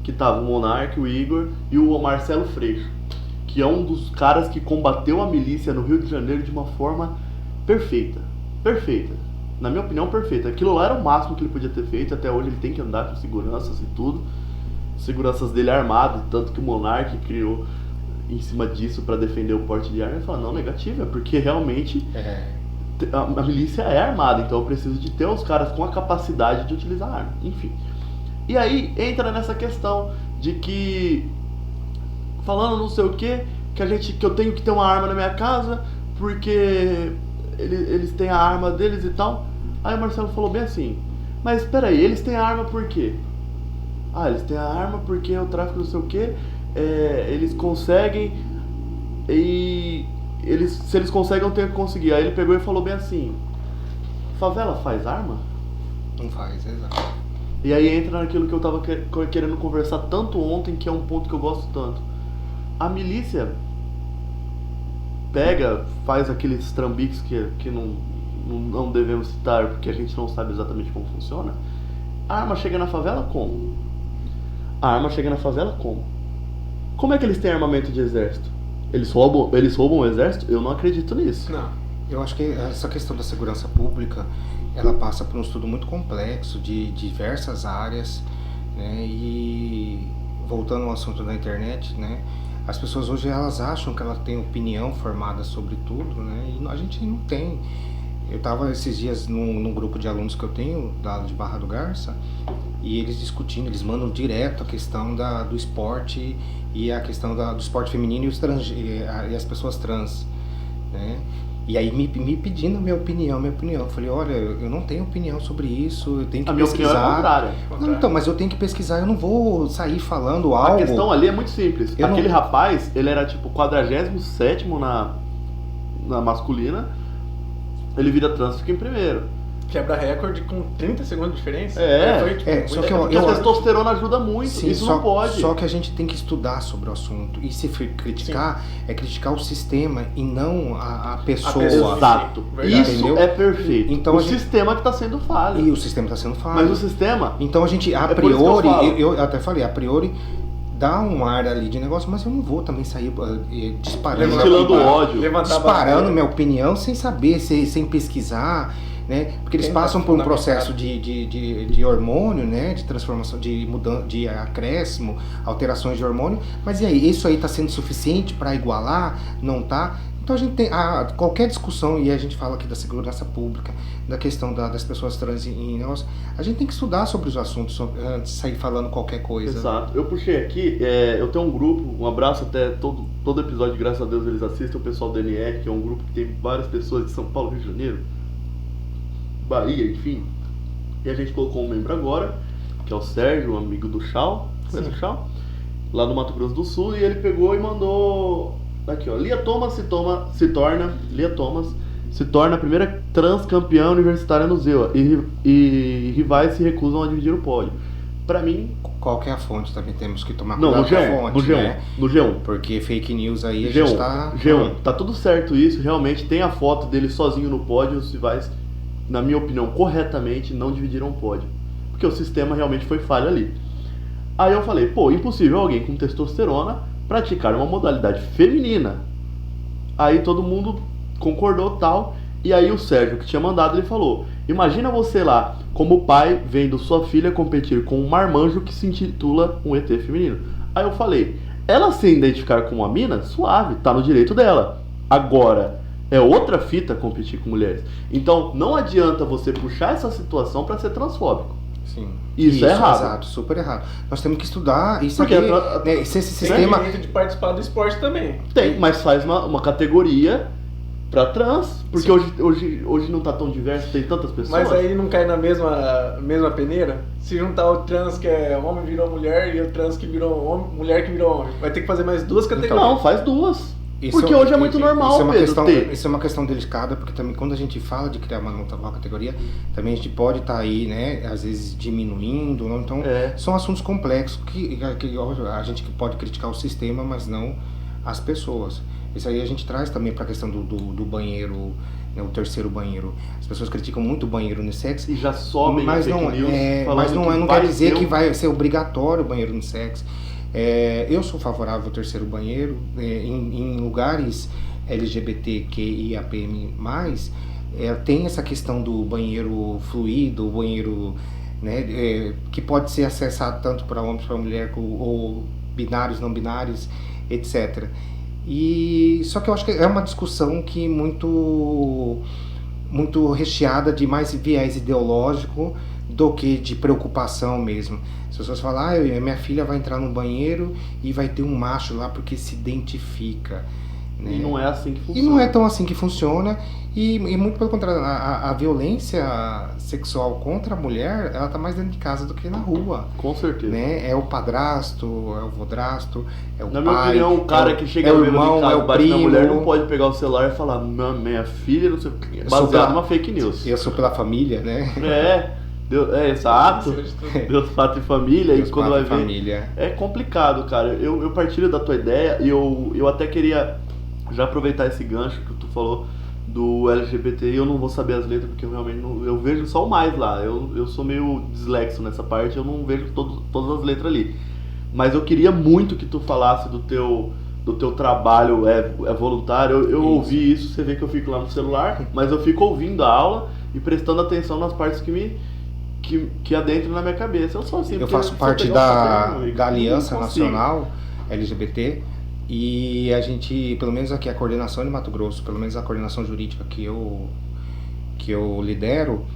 A: que tava o Monark, o Igor e o Marcelo Freixo, que é um dos caras que combateu a milícia no Rio de Janeiro de uma forma perfeita. Na minha opinião, perfeita. Aquilo lá era o máximo que ele podia ter feito. Até hoje ele tem que andar com seguranças e tudo. Seguranças dele armadas, tanto que o Monark criou em cima disso para defender o porte de arma. Ele falou, não, negativo, é porque realmente a milícia é armada, então eu preciso de ter os caras com a capacidade de utilizar arma. Enfim. E aí entra nessa questão de que, falando não sei o que eu tenho que ter uma arma na minha casa porque eles têm a arma deles e tal. Aí o Marcelo falou bem assim, mas espera aí, eles têm a arma por quê? Eles têm a arma porque o tráfico não sei o que, eles conseguem e se eles conseguem eu tenho que conseguir. Aí ele pegou e falou bem assim, favela faz arma?
B: Não faz, exato.
A: E aí entra naquilo que eu tava querendo conversar tanto ontem, que é um ponto que eu gosto tanto. A milícia faz aqueles trambiques que não devemos citar, porque a gente não sabe exatamente como funciona. A arma chega na favela como? Como é que eles têm armamento de exército? Eles roubam o exército? Eu não acredito nisso.
B: Não. Eu acho que essa questão da segurança pública, ela passa por um estudo muito complexo de diversas áreas, né? E voltando ao assunto da internet, né? As pessoas hoje elas acham que ela tem opinião formada sobre tudo, né? E a gente não tem. Eu estava esses dias num grupo de alunos que eu tenho, da aula de Barra do Garça, e eles discutindo, eles mandam direto a questão do esporte e a questão do esporte feminino e as pessoas trans, né? E aí me pedindo a minha opinião. Eu falei, olha, eu não tenho opinião sobre isso, eu tenho que pesquisar. A minha opinião é contrária. Não, então, mas eu tenho que pesquisar, eu não vou sair falando algo.
A: A questão ali é muito simples. Aquele rapaz, ele era tipo 47º na masculina, ele vira trans e fica em primeiro.
C: quebra recorde com 30 segundos de diferença.
B: Só que
A: porque a testosterona ajuda muito,
B: sim,
A: isso não pode.
B: Só que a gente tem que estudar sobre o assunto. E se criticar, é criticar o sistema e não a pessoa.
A: Exato. Isso
B: entendeu?
A: é perfeito.
B: Então,
A: o sistema que está sendo falho.
B: E o sistema está sendo falho.
A: Mas o sistema...
B: Então a gente, a priori, eu até falei, a priori... dá um ar ali de negócio, mas eu não vou também sair disparando, disparando minha opinião sem saber, sem pesquisar, né? Porque eles passam por um processo de hormônio, né? De transformação, de acréscimo, alterações de hormônio, mas e aí, isso aí está sendo suficiente para igualar? Não tá? Então a gente tem qualquer discussão, e a gente fala aqui da segurança pública, da questão das pessoas trans em negócio, a gente tem que estudar sobre os assuntos antes de sair falando qualquer coisa.
A: Exato. Eu puxei aqui, eu tenho um grupo, um abraço até todo episódio, graças a Deus eles assistem, o pessoal do NR, que é um grupo que tem várias pessoas de São Paulo, Rio de Janeiro, Bahia, enfim. E a gente colocou um membro agora, que é o Sérgio, um amigo do Chau, conhece o Chau? Lá do Mato Grosso do Sul, e ele pegou e mandou... Aqui, ó, Lia Thomas se torna a primeira trans campeã universitária no ZEUA e rivais se recusam a dividir o pódio. Pra mim...
B: Qual que é a fonte? Também temos que tomar
A: cuidado
B: com a fonte,
A: no G1.
B: Porque fake news aí
A: G1,
B: a gente tá...
A: G1, tá tudo certo isso, realmente tem a foto dele sozinho no pódio, os rivais, na minha opinião, corretamente não dividiram o pódio. Porque o sistema realmente foi falho ali. Aí eu falei, impossível alguém com testosterona praticar uma modalidade feminina. Aí todo mundo concordou tal. E aí o Sérgio, que tinha mandado, ele falou: imagina você lá, como pai, vendo sua filha competir com um marmanjo que se intitula um ET feminino. Aí eu falei, ela se identificar com uma mina, suave, tá no direito dela. Agora, é outra fita competir com mulheres. Então não adianta você puxar essa situação para ser transfóbico.
B: Sim.
A: Isso é errado.
B: Exato, super errado. Nós temos que estudar e saber, né, se esse sistema...
C: Tem direito de participar do esporte também.
A: Tem, mas faz uma categoria pra trans, porque hoje não tá tão diverso, tem tantas pessoas.
C: Mas aí não cai na mesma peneira? Se juntar o trans que é homem virou mulher e o trans que virou homem, mulher que virou homem, vai ter que fazer mais duas categorias.
A: Não, faz duas. Porque hoje é muito normal,
B: isso é uma questão delicada, porque também quando a gente fala de criar uma nova categoria, também a gente pode estar aí, né, às vezes diminuindo, não? Então são assuntos complexos que a gente pode criticar o sistema, mas não as pessoas. Isso aí a gente traz também para a questão do banheiro, né, o terceiro banheiro. As pessoas criticam muito o banheiro unissex.
A: E já sobem
B: mas não, não quer dizer que vai ser obrigatório o banheiro unissex. Eu sou favorável ao terceiro banheiro em lugares LGBTQIAPN+, tem essa questão do banheiro fluido, o banheiro, né, que pode ser acessado tanto para homens, para mulher, ou binários, não binários, etc. Só que eu acho que é uma discussão que muito recheada de mais viés ideológico do que de preocupação mesmo. As pessoas falam, minha filha vai entrar no banheiro e vai ter um macho lá porque se identifica. Né?
A: E não é assim que funciona.
B: E não é tão assim que funciona. E muito pelo contrário, a violência sexual contra a mulher, ela tá mais dentro de casa do que na rua.
A: Com certeza.
B: Né? É o padrasto, é o vodrasto, é o pai.
A: Na minha opinião, o cara que chega
B: no irmão,
A: casa,
B: é o
A: bate
B: primo.
A: na mulher, não pode pegar o celular e falar, minha filha, não sei o que, baseado numa fake news.
B: Eu sou pela família, né?
A: Exato. Deus, pátria e família.
B: Deus,
A: e quando vai ver,
B: família.
A: É complicado, cara. Eu partilho da tua ideia e eu até queria já aproveitar esse gancho que tu falou do LGBT. Eu não vou saber as letras porque eu realmente não, eu vejo só o mais lá. Eu sou meio dislexo nessa parte, eu não vejo todas as letras ali. Mas eu queria muito que tu falasse do teu trabalho voluntário. Eu ouvi isso, você vê que eu fico lá no celular, mas eu fico ouvindo a aula e prestando atenção nas partes que adentram na minha cabeça. Eu sou assim.
B: Eu faço parte da Aliança Nacional LGBT e a gente, pelo menos aqui a coordenação de Mato Grosso, pelo menos a coordenação jurídica que eu lidero,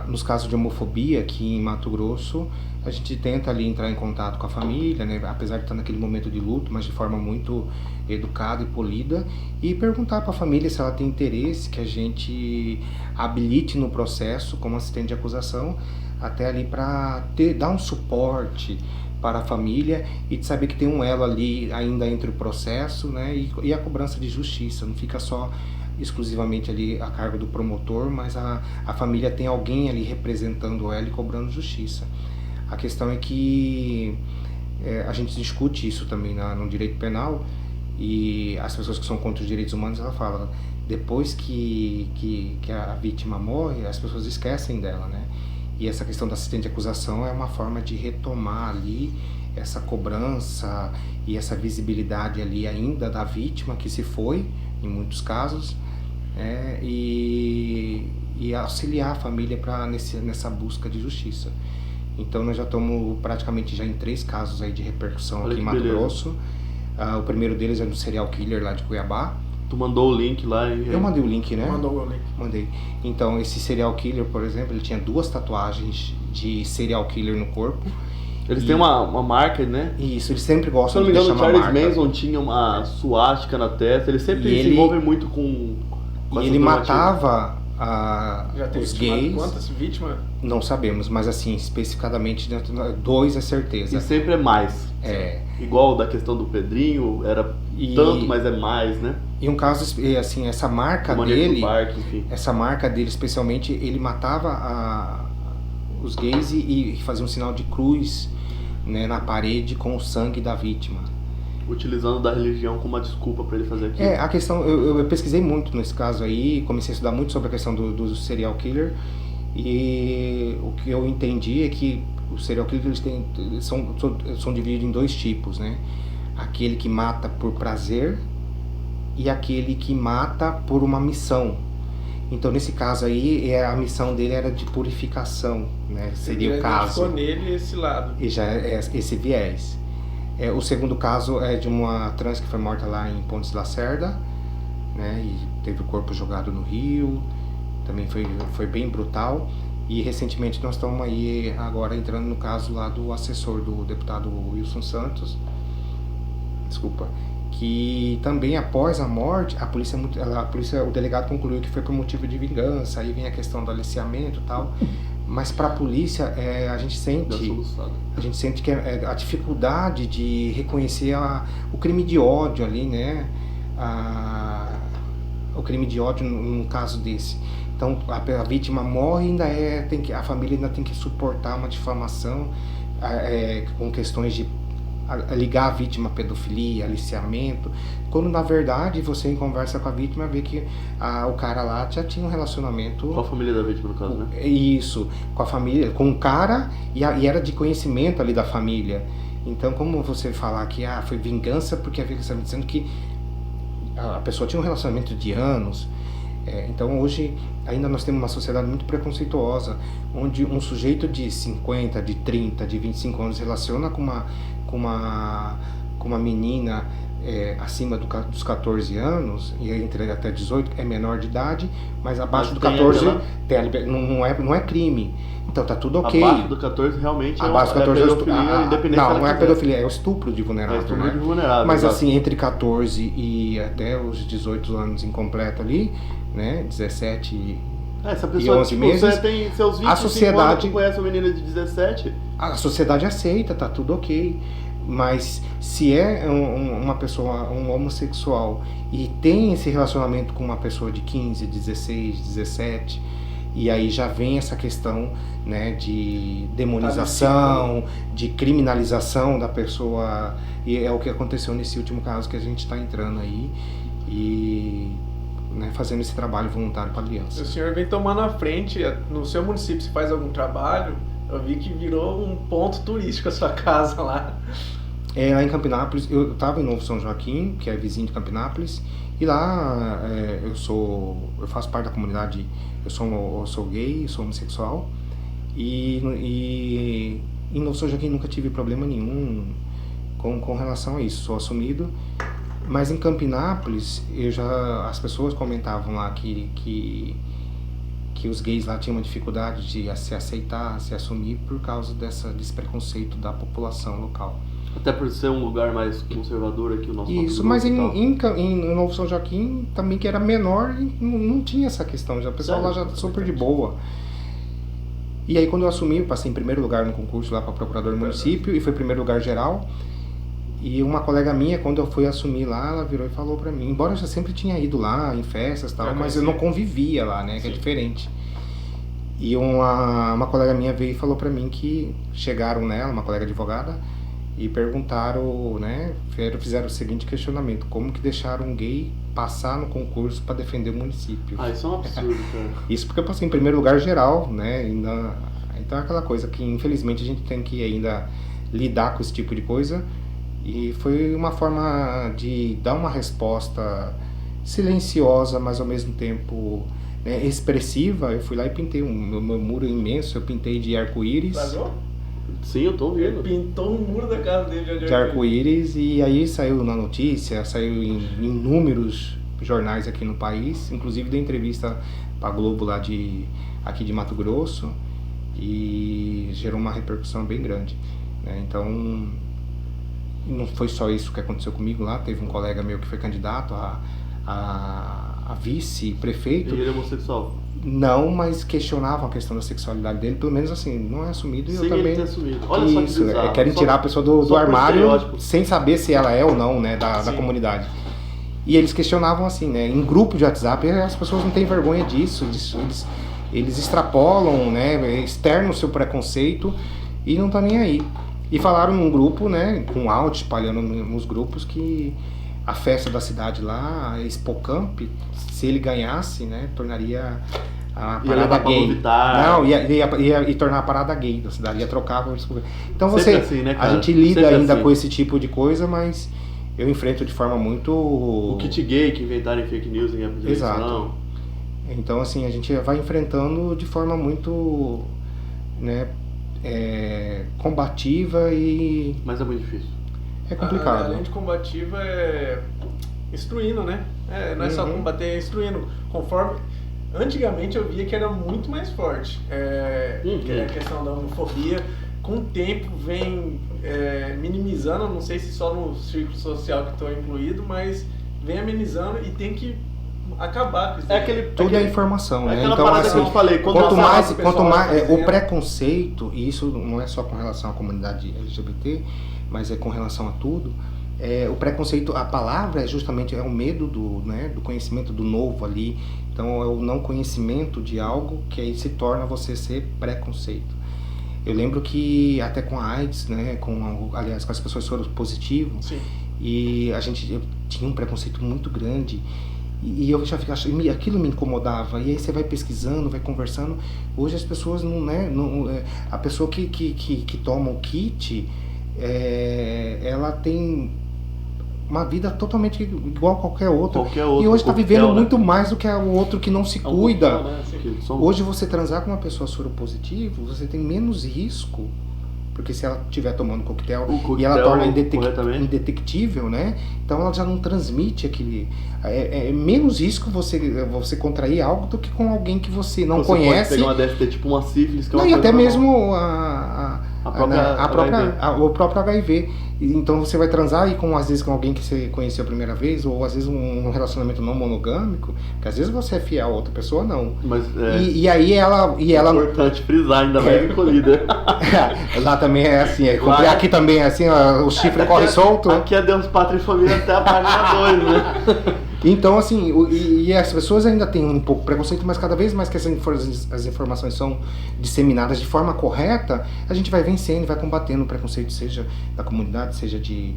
B: nos casos de homofobia aqui em Mato Grosso, a gente tenta ali entrar em contato com a família, né, apesar de estar naquele momento de luto, mas de forma muito educada e polida, e perguntar para a família se ela tem interesse que a gente habilite no processo como assistente de acusação, até ali para dar um suporte para a família e de saber que tem um elo ali ainda entre o processo, né, e a cobrança de justiça. Não fica só exclusivamente ali a cargo do promotor, mas a família tem alguém ali representando ela e cobrando justiça. A questão é que a gente discute isso também no direito penal, e as pessoas que são contra os direitos humanos, ela fala, depois que a vítima morre, as pessoas esquecem dela, né? E essa questão da assistente de acusação é uma forma de retomar ali essa cobrança e essa visibilidade ali ainda da vítima que se foi, em muitos casos, e auxiliar a família nessa busca de justiça. Então nós já estamos praticamente já em 3 casos aí de repercussão.
A: Olha
B: aqui em
A: que
B: Mato
A: beleza.
B: Grosso. O primeiro deles é do serial killer lá de Cuiabá.
A: Tu mandou o link lá e...
B: Eu mandei o link, né?
C: Mandou o link.
B: Mandei. Então, esse serial killer, por exemplo, ele tinha 2 tatuagens de serial killer no corpo.
A: Eles têm uma marca, né?
B: Isso, eles sempre
A: Se
B: gostam
A: eu não
B: de
A: me engano,
B: deixar
A: o
B: uma
A: Charles
B: marca.
A: Manson tinha uma suástica na testa. Ele sempre
B: E
A: se
B: ele-
A: envolve muito com
B: E
A: essas
B: ele
A: normativas.
B: matava
C: Já tem
B: os
C: estimado
B: gays.
C: quantas vítimas?
B: Não sabemos, mas assim, especificadamente 2 é certeza.
A: E sempre é mais.
B: É.
A: Igual da questão do Pedrinho, era
B: E-
A: tanto, mas é mais, né?
B: E um caso, assim, essa marca
A: O Maníaco do
B: dele,
A: Parque, enfim.
B: essa marca dele especialmente, ele matava os gays e fazia um sinal de cruz, né, na parede com o sangue da vítima.
A: Utilizando da religião como uma desculpa pra ele fazer aquilo.
B: A questão, eu pesquisei muito nesse caso aí, comecei a estudar muito sobre a questão do serial killer, e o que eu entendi é que os serial killers são divididos em 2 tipos, né? Aquele que mata por prazer e aquele que mata por uma missão. Então nesse caso aí, a missão dele era de purificação, né? Seria o caso.
C: Ficou nele esse lado.
B: E já é esse viés. O segundo caso é de uma trans que foi morta lá em Pontes Lacerda, né? E teve o corpo jogado no rio, também foi bem brutal. E recentemente nós estamos aí agora entrando no caso lá do assessor do deputado Wilson Santos, desculpa, que também após a morte, o delegado concluiu que foi por motivo de vingança, aí vem a questão do aliciamento e tal, mas para a polícia a gente
A: Da
B: sente
A: soluçada.
B: que a dificuldade de reconhecer o crime de ódio ali, né, o crime de ódio num caso desse. Então a vítima morre e ainda a família ainda tem que suportar uma difamação com questões de ligar a vítima à pedofilia, aliciamento, quando na verdade você em conversa com a vítima vê que o cara lá já tinha um relacionamento
A: Com a família da vítima, no caso, né?
B: isso, com a família, com o cara e era de conhecimento ali da família. Então como você falar que foi vingança porque você está me dizendo que a pessoa tinha um relacionamento de anos. Então hoje ainda nós temos uma sociedade muito preconceituosa, onde um sujeito de 50, de 30, de 25 anos se relaciona com uma menina acima dos 14 anos, e entre até 18 é menor de idade, mas abaixo do 14 não é crime. Então tá tudo ok.
A: Abaixo do 14 realmente
B: Abaixo do
A: é
B: 14
A: pedofilia, independente se
B: não
A: ela
B: é
A: quiser.
B: pedofilia, é o estupro de vulnerável.
A: É estupro
B: né?
A: de vulnerável,
B: Mas
A: exato.
B: assim, entre 14 e até os 18 anos incompleto ali, né, 17
A: Essa pessoa,
B: 11
A: tipo,
B: meses,
A: você tem seus 25
B: a sociedade-
A: anos, tu conhece uma menina de 17,
B: a sociedade aceita, tá tudo ok. Mas se uma pessoa, um homossexual, e tem esse relacionamento com uma pessoa de 15, 16, 17, e aí já vem essa questão, né, de demonização, de criminalização da pessoa, e é o que aconteceu nesse último caso que a gente está entrando aí, e né, fazendo esse trabalho voluntário para a aliança.
C: O senhor vem tomando a frente, no seu município, se faz algum trabalho, eu vi que virou um ponto turístico a sua casa lá.
B: Lá em Campinápolis, eu estava em Novo São Joaquim, que é vizinho de Campinápolis, e lá eu faço parte da comunidade, eu sou gay, sou homossexual, e em Novo São Joaquim nunca tive problema nenhum com relação a isso, sou assumido. Mas em Campinápolis, as pessoas comentavam lá que os gays lá tinham uma dificuldade de se aceitar, se assumir por causa desse preconceito da população local.
A: até por ser um lugar mais conservador aqui, o nosso
B: Isso,
A: Mato
B: mas
A: Grosso e
B: em Novo São Joaquim também, que era menor, não tinha essa questão, o pessoal lá já super de boa. E aí quando eu assumi, eu passei em primeiro lugar no concurso lá para procurador do município, e foi primeiro lugar geral. E uma colega minha, quando eu fui assumir lá, ela virou e falou pra mim, embora eu já sempre tinha ido lá em festas e tal, mas eu não convivia lá, né, que é diferente. E uma colega minha veio e falou pra mim que chegaram nela, uma colega advogada, e perguntaram, né, fizeram o seguinte questionamento: como que deixaram um gay passar no concurso para defender o município?
A: Ah, isso é um absurdo, cara.
B: Isso porque eu passei em primeiro lugar geral, né, então é aquela coisa que infelizmente a gente tem que ainda lidar com esse tipo de coisa. E foi uma forma de dar uma resposta silenciosa, mas ao mesmo tempo, né, expressiva. Eu fui lá e pintei meu muro imenso, eu pintei de arco-íris.
C: Pagou?
A: Sim, eu tô
C: Ele
A: vendo.
C: pintou um muro da casa dele
B: De arco-íris, e aí saiu na notícia, saiu em inúmeros jornais aqui no país, inclusive dei entrevista pra Globo lá aqui de Mato Grosso, e gerou uma repercussão bem grande, né? Então, não foi só isso que aconteceu comigo lá, teve um colega meu que foi candidato a vice-prefeito.
A: E ele é homossexual?
B: Não, mas questionavam a questão da sexualidade dele, pelo menos assim, não é assumido, e eu
A: Sem
B: também...
A: ele ter assumido. Olha só que
B: Isso,
A: bizarro.
B: querem
A: Só-
B: tirar a pessoa do
A: só por
B: armário
A: estereótipo.
B: sem saber se ela é ou não, né, da comunidade. E eles questionavam assim, né, em grupo de WhatsApp, as pessoas não têm vergonha disso, eles extrapolam, né, externam o seu preconceito e não tá nem aí. E falaram num grupo, né, com áudio espalhando nos grupos, que a festa da cidade lá, a Expocamp, se ele ganhasse, né, tornaria a
A: Ia
B: parada
A: levar Pablo
B: gay.
A: Vittar.
B: Não, ia tornar a parada gay da cidade, ia trocar com isso. Então
A: Sempre
B: você,
A: assim, né,
B: a
A: cara?
B: gente lida
A: Sempre
B: ainda
A: assim.
B: com esse tipo de coisa, mas eu enfrento de forma muito...
A: O kit gay que inventaram em fake news em época de
B: Exato.
A: eleição.
B: Então assim, a gente vai enfrentando de forma muito, né, combativa, e
A: Mas é muito difícil.
B: é complicado.
C: Além de combativa, é instruindo, né? Não é só combater, é instruindo. Conforme... Antigamente eu via que era muito mais forte. Que é a questão da homofobia. Com o tempo vem minimizando, não sei se só no círculo social que estou incluído, mas vem amenizando e tem que acabar com isso.
A: É aquele...
B: Tudo é informação, né?
A: aquela
B: então,
A: parada
B: assim,
A: que eu te falei. Quando
B: quanto
A: eu
B: mais,
C: o
B: quanto
C: pessoal
B: mais
C: fazendo.
B: o preconceito, e isso não é só com relação à comunidade LGBT, mas é com relação a tudo. O preconceito, a palavra é justamente o medo do conhecimento do novo ali. Então é o não conhecimento de algo que aí se torna você ser preconceito. Eu lembro que até com a AIDS, né, aliás, com as pessoas soram positivo,
C: Sim.
B: e eu tinha um preconceito muito grande. E eu já ficava, aquilo me incomodava. E aí você vai pesquisando, vai conversando. Hoje as pessoas não, né, a pessoa que toma o kit, ela tem uma vida totalmente igual a qualquer outra. E hoje está vivendo muito mais do que o outro que não se cuida. Hoje você transar com uma pessoa soropositiva, você tem menos risco, porque se ela estiver tomando coquetel e ela torna indetectível, né? Então ela já não transmite aquele... É menos risco você contrair algo do que com alguém que você não conhece.
A: Pode pegar uma DST, tipo uma sífilis, que é
B: não,
A: uma
B: e até
A: coisa
B: mesmo o próprio HIV. Então você vai transar às vezes com alguém que você conheceu a primeira vez, ou às vezes um relacionamento não monogâmico, que às vezes você é fiel a outra pessoa, não.
A: Mas
B: e aí ela...
A: É importante frisar, ainda mais recolhida.
B: Lá também é assim, aqui também é assim, o chifre corre solto.
A: Aqui é Deus, Pátria e Família até a página 2, né?
B: Então, assim, e as pessoas ainda têm um pouco de preconceito, mas cada vez mais que as informações são disseminadas de forma correta, a gente vai vencendo e vai combatendo o preconceito, seja da comunidade, seja de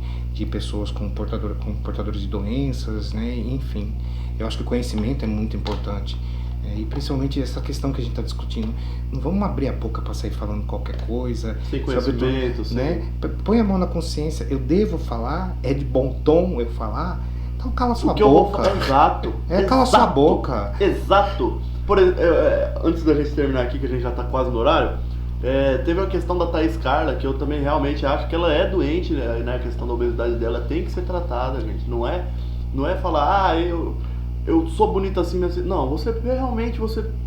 B: pessoas com portadores de doenças, né? Enfim, eu acho que o conhecimento é muito importante. E principalmente essa questão que a gente está discutindo. Não vamos abrir a boca para sair falando qualquer coisa.
A: Sem conhecimento,
B: né? Põe a mão na consciência. Eu devo falar? É de bom tom eu falar? Então cala sua boca.
A: Exato.
B: Cala sua boca.
A: Exato. Antes da gente terminar aqui, que a gente já está quase no horário, teve a questão da Thaís Carla, que eu também realmente acho que ela é doente, né? A questão da obesidade dela tem que ser tratada, gente. Não é falar, eu sou bonita assim, assim. Não, você realmente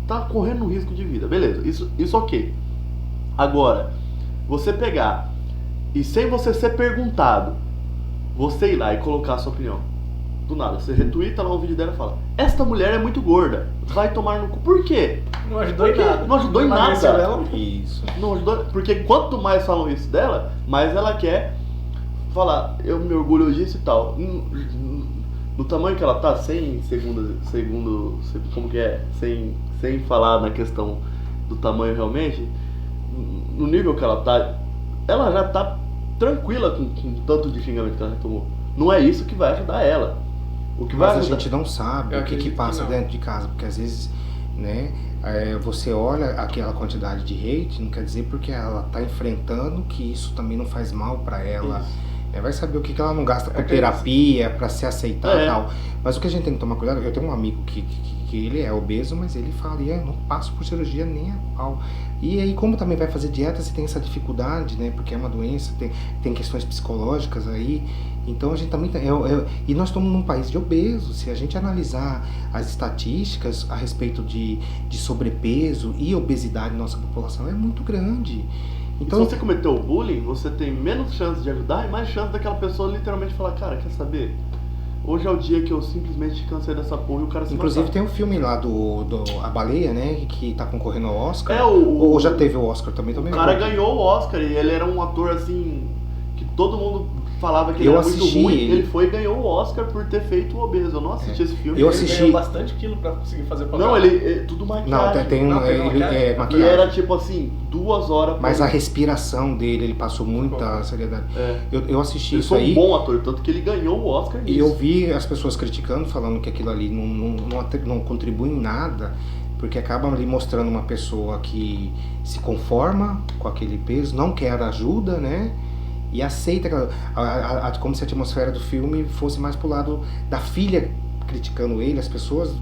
A: tá correndo um risco de vida. Beleza, isso ok. Agora, você pegar e sem você ser perguntado, você ir lá e colocar a sua opinião. Do nada, você retweeta lá um vídeo dela e fala: esta mulher é muito gorda, vai tomar no cu. Por quê?
C: Não ajudou em nada.
A: Não ajudou em nada.
B: Isso.
A: Não ajudou, porque quanto mais falam isso dela, mais ela quer falar, eu me orgulho disso e tal. No tamanho que ela tá, como que é? Sem falar na questão do tamanho realmente, no nível que ela tá, ela já tá tranquila com tanto de xingamento que ela já tomou. Não é isso que vai ajudar ela. O que vai
B: Mas
A: ajudar...
B: a gente não sabe o que passa dentro de casa, porque às vezes, né, você olha aquela quantidade de hate, não quer dizer porque ela tá enfrentando que isso também não faz mal para ela. Vai saber o que ela não gasta com terapia para se aceitar e tal. Mas o que a gente tem que tomar cuidado, eu tenho um amigo que ele é obeso, mas ele fala, eu não passo por cirurgia nem a pau. E aí, como também vai fazer dieta, você tem essa dificuldade, né? Porque é uma doença, tem questões psicológicas aí. Então a gente também e nós estamos num país de obesos. Se a gente analisar as estatísticas a respeito de sobrepeso e obesidade na nossa população, é muito grande. Então,
A: se você cometeu bullying, você tem menos chance de ajudar e mais chance daquela pessoa literalmente falar, cara, quer saber? Hoje é o dia que eu simplesmente cansei dessa porra e o cara se
B: inclusive
A: matar.
B: Tem um filme lá do A Baleia, né? Que tá concorrendo ao Oscar.
A: Ou
B: já teve o Oscar também?
A: O cara ganhou o Oscar e ele era um ator assim, que todo mundo falava que ele era muito ruim. Ele foi e ganhou o Oscar por ter feito o Obeso. Eu não assisti esse filme.
C: Ele ganhou bastante quilo pra conseguir fazer papel.
A: Não, ele tudo maquiagem.
B: Não, tem maquiagem.
A: E era tipo assim, 2 horas.
B: Mas a respiração dele, ele passou muita seriedade. Eu assisti isso aí.
A: Ele foi um bom ator, tanto que ele ganhou o Oscar nisso.
B: E eu vi as pessoas criticando, falando que aquilo ali não contribui em nada, porque acaba ali mostrando uma pessoa que se conforma com aquele peso, não quer ajuda, né? E aceita como se a atmosfera do filme fosse mais pro lado da filha criticando ele, as pessoas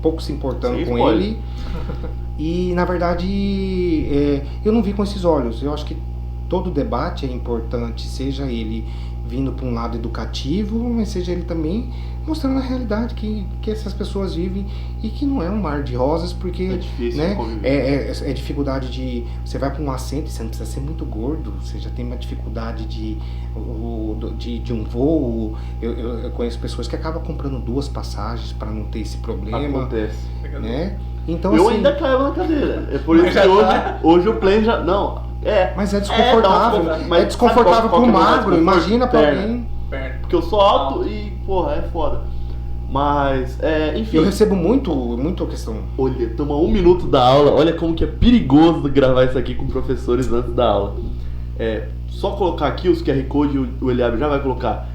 B: pouco se importando com ele. E na verdade eu não vi com esses olhos. Eu acho que todo debate é importante, seja ele vindo para um lado educativo, mas seja ele também mostrando a realidade que essas pessoas vivem e que não é um mar de rosas, porque
A: é difícil,
B: né, é dificuldade de... Você vai para um assento e você não precisa ser muito gordo, você já tem uma dificuldade de um voo. Eu conheço pessoas que acabam comprando 2 passagens para não ter esse problema.
A: Acontece.
B: Né? Então,
A: eu
B: assim,
A: ainda caio na cadeira. É por isso que hoje o plane já... Não,
B: mas é desconfortável. É desconfortável pro magro, imagina pra alguém.
A: Porque eu sou alto e, porra, é foda. Mas, enfim.
B: Eu recebo muito a questão.
A: Olha, toma 1 minuto da aula. Olha como que é perigoso gravar isso aqui com professores antes da aula. Só colocar aqui os QR Code, o Eliabe já vai colocar.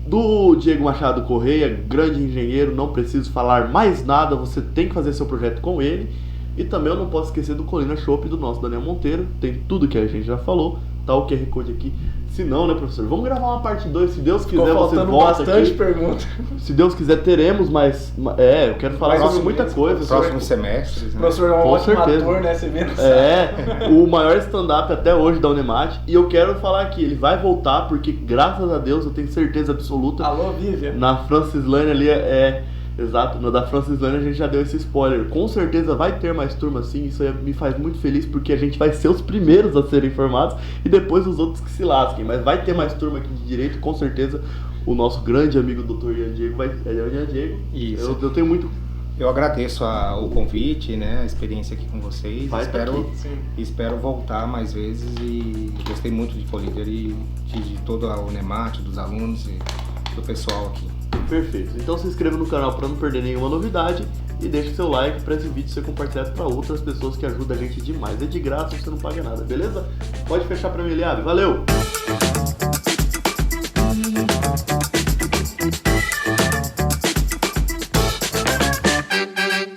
A: Do Diego Machado Correia, grande engenheiro, não preciso falar mais nada, você tem que fazer seu projeto com ele. E também eu não posso esquecer do Colina Chopp, do nosso Daniel Monteiro. Tem tudo que a gente já falou. Tá o QR Code aqui. Se não, né, professor? Vamos gravar uma parte 2. Se Deus quiser, você volta
C: bastante
A: aqui.
C: Pergunta.
A: Se Deus quiser, teremos, mas... eu quero falar sobre muita coisa.
B: Próximo semestre.
C: O professor é um ótimo ator, né? Você vê no site.
A: O maior stand-up até hoje da Unemat. E eu quero falar aqui, ele vai voltar, porque graças a Deus, eu tenho certeza absoluta.
C: Alô, Vivian.
A: Na Francislane ali Exato, no da Francislane a gente já deu esse spoiler. Com certeza vai ter mais turma sim, isso me faz muito feliz porque a gente vai ser os primeiros a serem formados e depois os outros que se lasquem. Mas vai ter mais turma aqui de direito, com certeza. O nosso grande amigo Dr. Ian Diego Ian Diego.
B: Isso.
A: Eu tenho muito...
B: Eu agradeço o convite, né, a experiência aqui com vocês. Espero voltar mais vezes e gostei muito de Políder e de toda a Unemat, dos alunos e do pessoal aqui.
A: Perfeito. Então se inscreva no canal para não perder nenhuma novidade e deixe seu like para esse vídeo ser compartilhado para outras pessoas que ajudam a gente demais. É de graça, você não paga nada, beleza? Pode fechar para mim, Eliabe. Valeu!